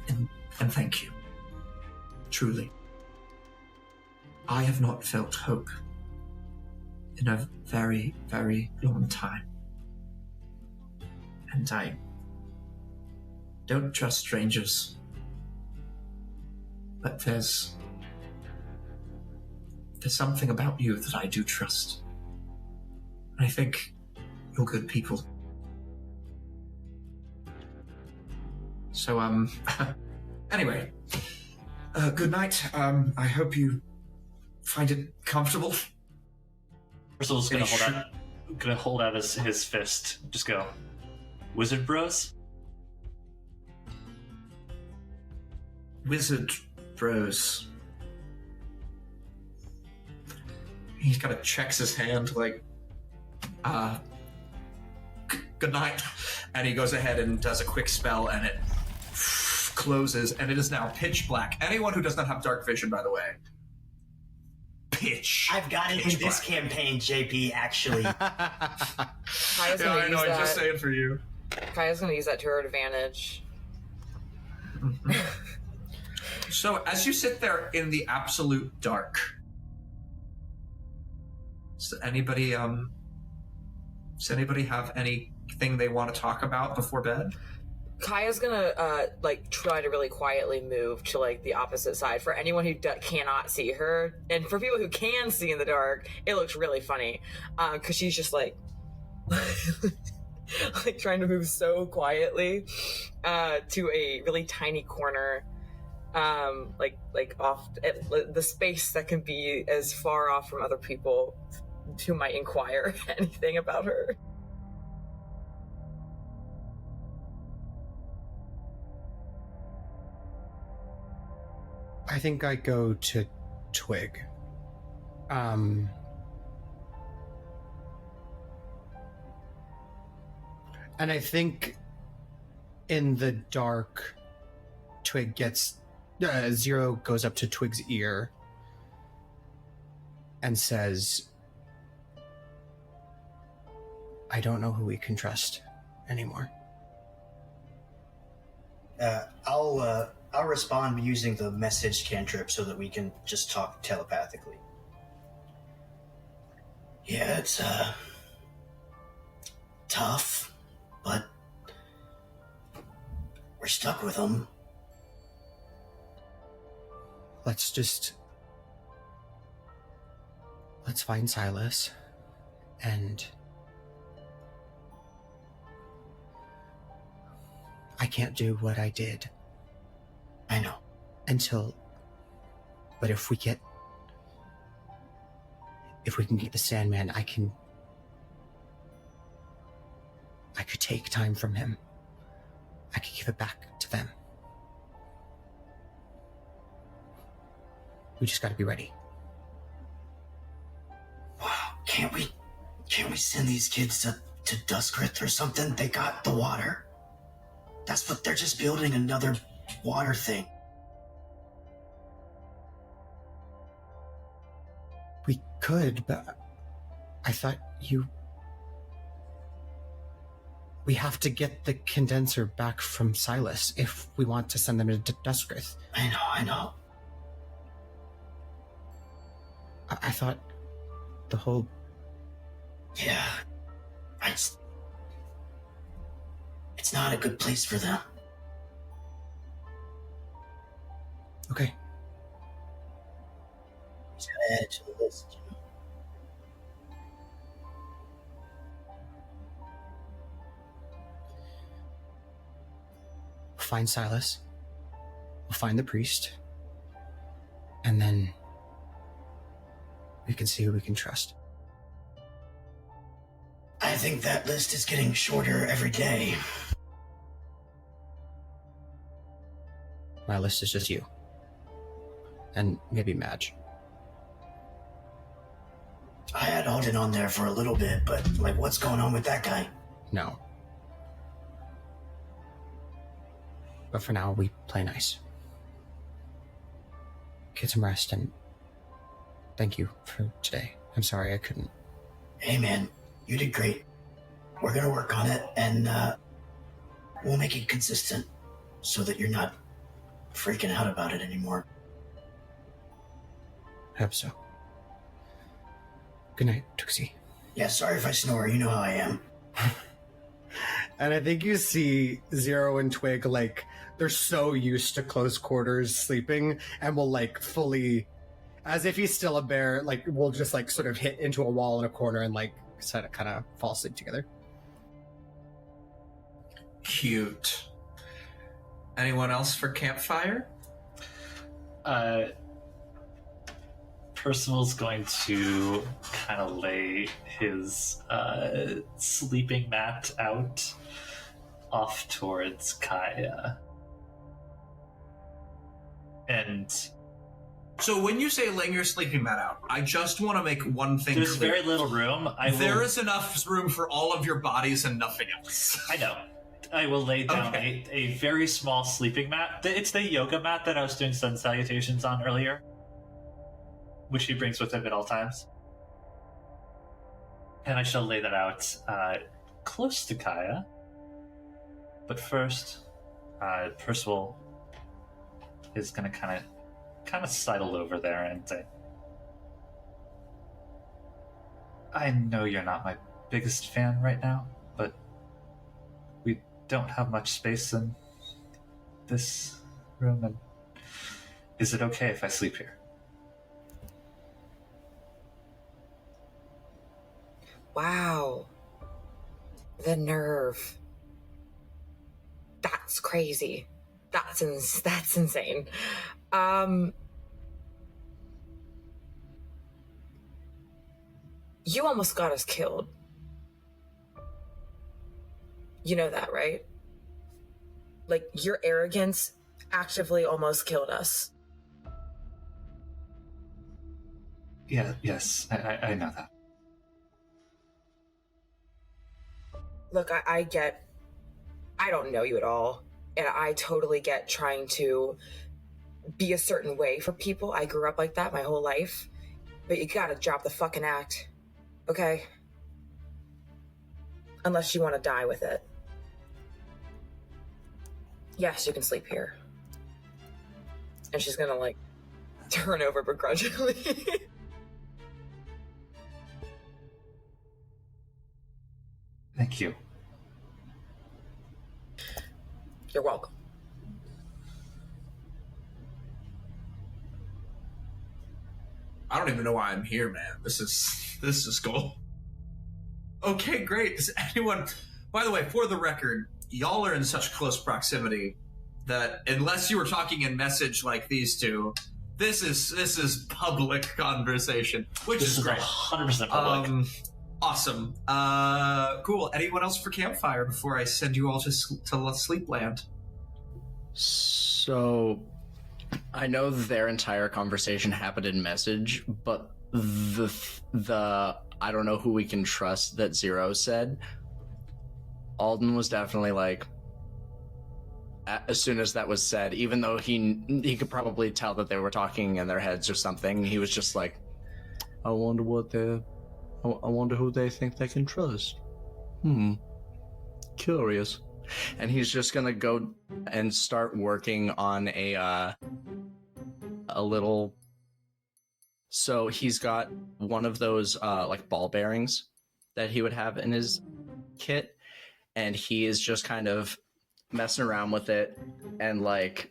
And thank you. Truly. I have not felt hope in a very, very long time. And I don't trust strangers. But there's something about you that I do trust. I think you're good people. So, anyway, good night. I hope you find it comfortable. Percival's gonna hold out his fist. Just go, Wizard Bros? Wizard Bros. He kind of checks his hand, like, good night. And he goes ahead and does a quick spell, and it closes, and it is now pitch black. Anyone who does not have dark vision, by the way, I've got it in this campaign, JP, actually. Kaia's gonna I know, use I'm just saying for you. Kaia's gonna use that to her advantage. Mm-hmm. So, as you sit there in the absolute dark, does anybody have anything they want to talk about before bed? Kaia's gonna try to really quietly move to like the opposite side for anyone who cannot see her, and for people who can see in the dark, it looks really funny because she's just like like trying to move so quietly to a really tiny corner, like off at the space that can be as far off from other people who might inquire anything about her. I think I go to Twig. And I think in the dark, Twig gets... Zero goes up to Twig's ear and says, I don't know who we can trust anymore. I'll respond using the message cantrip so that we can just talk telepathically. Yeah, it's tough, but we're stuck with them. Let's find Silas, and I can't do what I did. I know. But if we can get the Sandman, I could take time from him. I could give it back to them. We just gotta be ready. Wow, can't we send these kids to Duskrith or something? They got the water. That's what they're just building, another water thing. We could, but I thought we have to get the condenser back from Silas if we want to send them to Duskrith. I know. I thought the whole... Yeah. It's not a good place for them. Okay. Just gotta add it to the list, you know? We'll find Silas. We'll find the priest. And then we can see who we can trust. I think that list is getting shorter every day. My list is just you. And maybe Madge. I had Alden on there for a little bit, but, what's going on with that guy? No. But for now, we play nice. get some rest, and thank you for today. I'm sorry I couldn't. Hey man, you did great. We're gonna work on it, and we'll make it consistent so that you're not freaking out about it anymore. I hope so. Good night, Tuxie. Yeah, sorry if I snore. You know how I am. And I think you see Zero and Twig, like, they're so used to close quarters sleeping, and will, like, fully, as if he's still a bear, like, will just, like, sort of hit into a wall in a corner and, like, kind of fall asleep together. Cute. Anyone else for campfire? Percival's going to kind of lay his sleeping mat out off towards Kaia. And so when you say laying your sleeping mat out, I just want to make one thing there's clear. very little room. There is enough room for all of your bodies and nothing else. I know. I will lay down a very small sleeping mat. It's the yoga mat that I was doing sun salutations on earlier, which he brings with him at all times. And I shall lay that out close to Kaia. But first, Percival is going to kind of sidle over there and say, I know you're not my biggest fan right now, but we don't have much space in this room, and is it okay if I sleep here? Wow. The nerve. That's crazy. That's insane. You almost got us killed. You know that, right? Like, your arrogance actively almost killed us. Yeah, yes, I know that. Look, I get, I don't know you at all, and I totally get trying to be a certain way for people. I grew up like that my whole life, but you gotta drop the fucking act, okay? Unless you want to die with it. Yes, you can sleep here. And she's gonna, like, turn over begrudgingly. Thank you. You're welcome. I don't even know why I'm here, man. This is cool. Okay, great. Does anyone... By the way, for the record, y'all are in such close proximity that unless you were talking in message like these two, this is public conversation, which is great. 100% public. Awesome. Cool. Anyone else for campfire before I send you all to Sleepland? So, I know their entire conversation happened in message, but the I don't know who we can trust that Zero said, Alden was definitely like, as soon as that was said, even though he could probably tell that they were talking in their heads or something, he was just like, I wonder who they think they can trust. Curious. And he's just gonna go and start working on a little... So he's got one of those like ball bearings that he would have in his kit, and he is just kind of messing around with it and like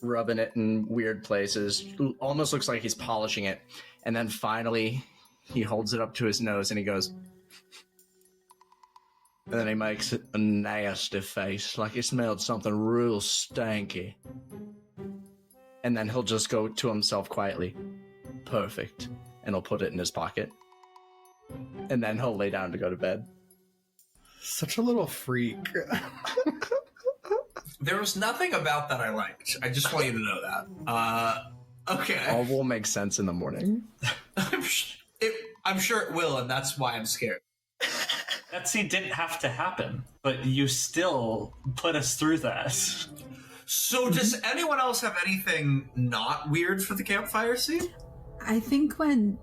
rubbing it in weird places. Almost looks like he's polishing it. And then finally he holds it up to his nose and he goes, and then he makes a nasty face, like he smelled something real stanky. And then he'll just go to himself quietly, perfect, and he'll put it in his pocket. And then he'll lay down to go to bed. Such a little freak. There was nothing about that I liked. I just want you to know that. Okay. All will make sense in the morning. I'm sure it will, and that's why I'm scared. That scene didn't have to happen, but you still put us through that. So does anyone else have anything not weird for the campfire scene? I think when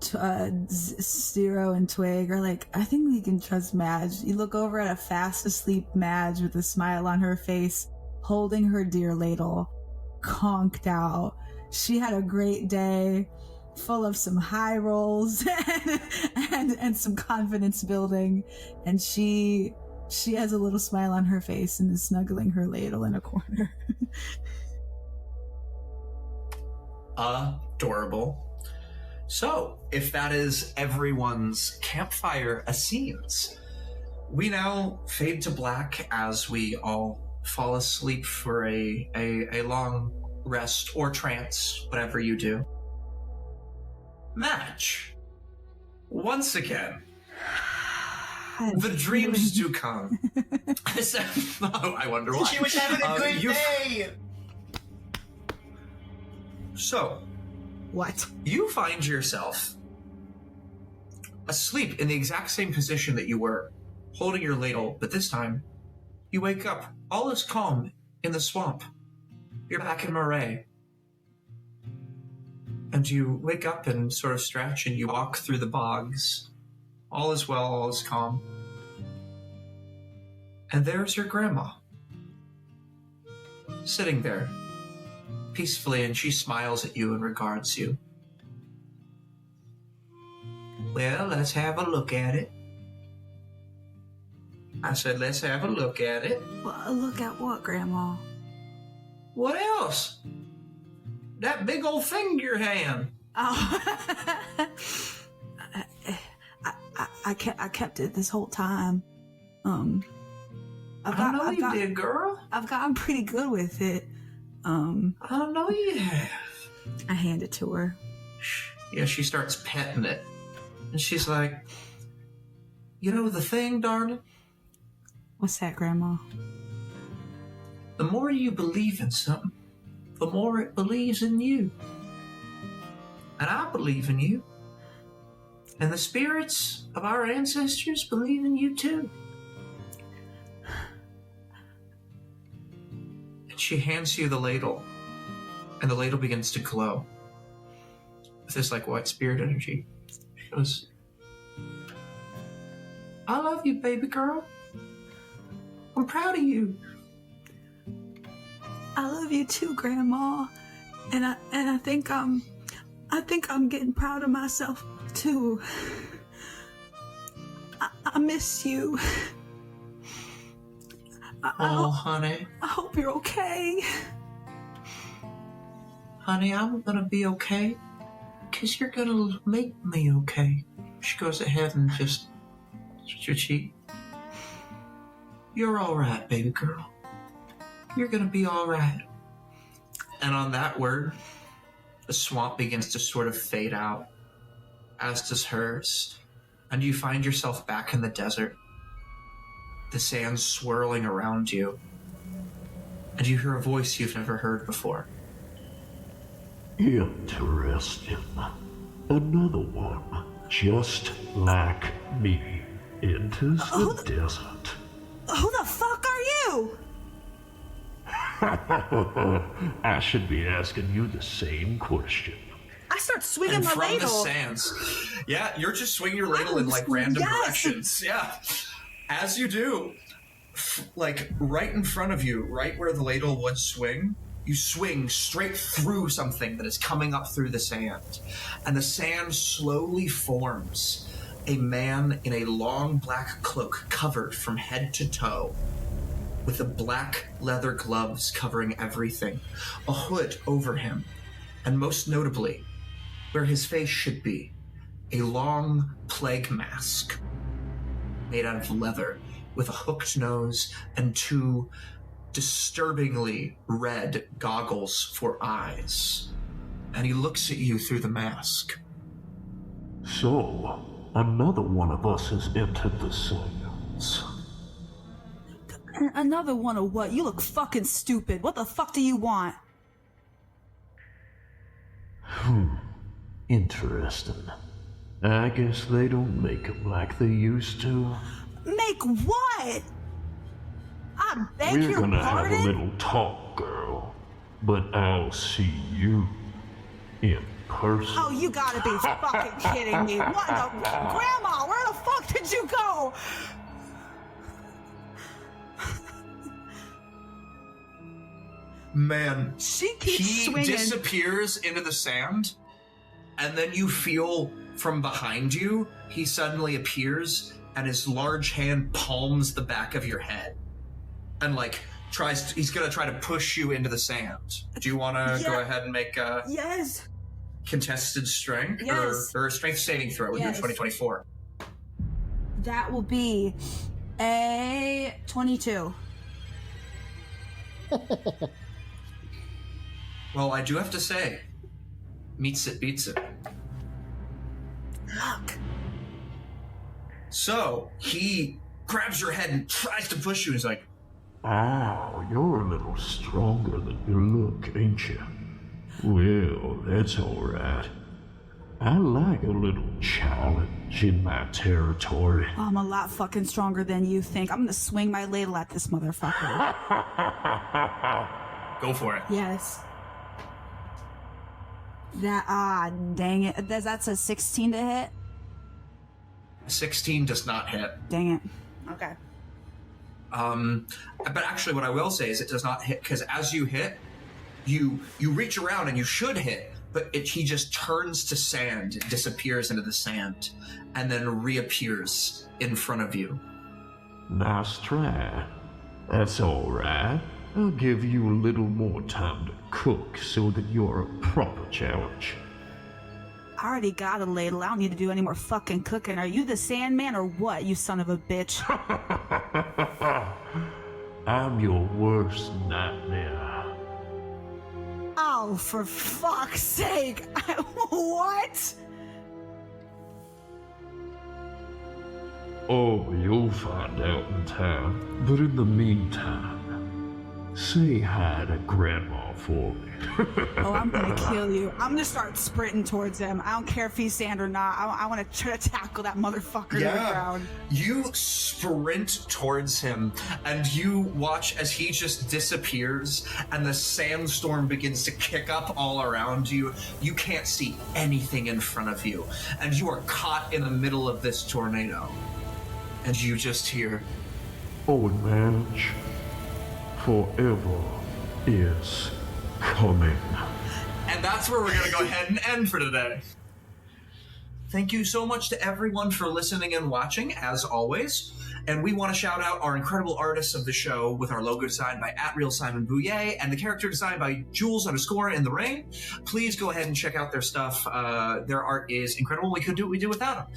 Zero and Twig are like, I think we can trust Madge. You look over at a fast asleep Madge with a smile on her face, holding her deer ladle, conked out. She had a great day, full of some high rolls and some confidence building. And she has a little smile on her face and is snuggling her ladle in a corner. Adorable. So, if that is everyone's campfire scenes, we now fade to black as we all fall asleep for a long rest or trance, whatever you do. Madge, once again, the dreams do come. I wonder why. She was having a good day! So, what? You find yourself asleep in the exact same position that you were, holding your ladle, but this time, you wake up. All is calm in the swamp. You're back in Murray. And you wake up and sort of stretch, and you walk through the bogs. All is well, all is calm. And there's your grandma, sitting there, peacefully, and she smiles at you and regards you. Well, let's have a look at it. I said, let's have a look at it. Well, look at what, Grandma? What else? That big old thing in your hand. Oh. I kept it this whole time. I know you did, girl. I've gotten pretty good with it. I know you have. I hand it to her. Yeah, she starts petting it. And she's like, you know the thing, darling? What's that, Grandma? The more you believe in something, the more it believes in you. And I believe in you. And the spirits of our ancestors believe in you too. And she hands you the ladle. And the ladle begins to glow with this like white spirit energy. She goes, I love you, baby girl. I'm proud of you. I love you too, Grandma. And I think I'm getting proud of myself too. I miss you. Honey. I hope you're okay. Honey, I'm gonna be okay. 'Cause you're gonna make me okay. She goes ahead and just your cheek. You're alright, baby girl. You're gonna be alright. And on that word, the swamp begins to sort of fade out, as does hers. And you find yourself back in the desert. The sand swirling around you. And you hear a voice you've never heard before. Interesting. Another one, just like me, enters the desert. Who the fuck are you? I should be asking you the same question. I start swinging and my from ladle. the sands. Yeah, you're just swinging your ladle in like random directions. Yeah. As you do, like right in front of you, right where the ladle would swing, you swing straight through something that is coming up through the sand. And the sand slowly forms a man in a long black cloak covered from head to toe, with the black leather gloves covering everything, a hood over him, and most notably, where his face should be, a long plague mask made out of leather with a hooked nose and two disturbingly red goggles for eyes. And he looks at you through the mask. So, another one of us has entered the sands. Another one of what? You look fucking stupid. What the fuck do you want? Interesting. I guess they don't make them like they used to. Make what? I beg We're your gonna pardon? have a little talk. talk, girl, but I'll see you in person. Oh, you gotta be fucking kidding me. What the... Grandma, where the fuck did you go? Man, she keeps swinging. He disappears into the sand, and then you feel from behind you, he suddenly appears, and his large hand palms the back of your head. And, like, he's gonna try to push you into the sand. Do you want to go ahead and make a... Yes. Contested strength? Yes. Or strength saving throw with your 2024? That will be a 22. Well, I do have to say, meets it, beats it. Look. So, he grabs your head and tries to push you. He's like, "Ow, you're a little stronger than you look, ain't you? Well, that's alright. I like a little challenge in my territory." I'm a lot fucking stronger than you think. I'm gonna swing my ladle at this motherfucker. Go for it. Yes. Dang it. That's a 16 to hit? 16 does not hit. Dang it. Okay. But actually what I will say is it does not hit, because as you hit, you reach around and you should hit, but he just turns to sand, it disappears into the sand, and then reappears in front of you. Nice try. That's alright. I'll give you a little more time to cook so that you're a proper challenge. I already got a ladle. I don't need to do any more fucking cooking. Are you the Sandman or what, you son of a bitch? I'm your worst nightmare. Oh, for fuck's sake. What? Oh, you'll find out in time. But in the meantime, say hi to Grandma for me. Oh, I'm gonna kill you. I'm gonna start sprinting towards him. I don't care if he's sand or not. I want to try to tackle that motherfucker to the ground. You sprint towards him, and you watch as he just disappears, and the sandstorm begins to kick up all around you. You can't see anything in front of you, and you are caught in the middle of this tornado. And you just hear, "Oh, Madge, forever is coming." And that's where we're going to go ahead and end for today. Thank you so much to everyone for listening and watching, as always. And we want to shout out our incredible artists of the show with our logo designed by @RealSimonBouye and the character designed by Jules_in_the_rain. Please go ahead and check out their stuff. Their art is incredible. We couldn't do what we do without them.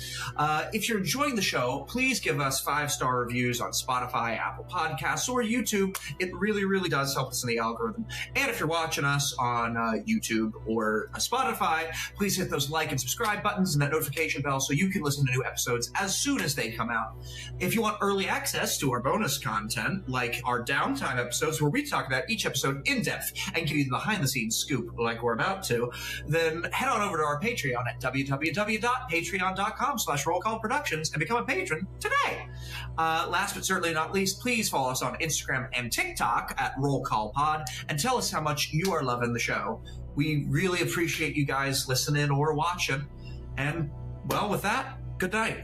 If you're enjoying the show, please give us 5-star reviews on Spotify, Apple Podcasts, or YouTube. It really, really does help us in the algorithm. And if you're watching us on YouTube or Spotify, please hit those like and subscribe buttons and that notification bell so you can listen to new episodes as soon as they come out. If you want early access to our bonus content, like our downtime episodes where we talk about each episode in depth and give you the behind-the-scenes scoop like we're about to, then head on over to our Patreon at www.patreon.com/rollcallproductions and become a patron today. Last but certainly not least, please follow us on Instagram and TikTok at rollcallpod and tell us how much you are loving the show. We really appreciate you guys listening or watching. And, well, with that, good night.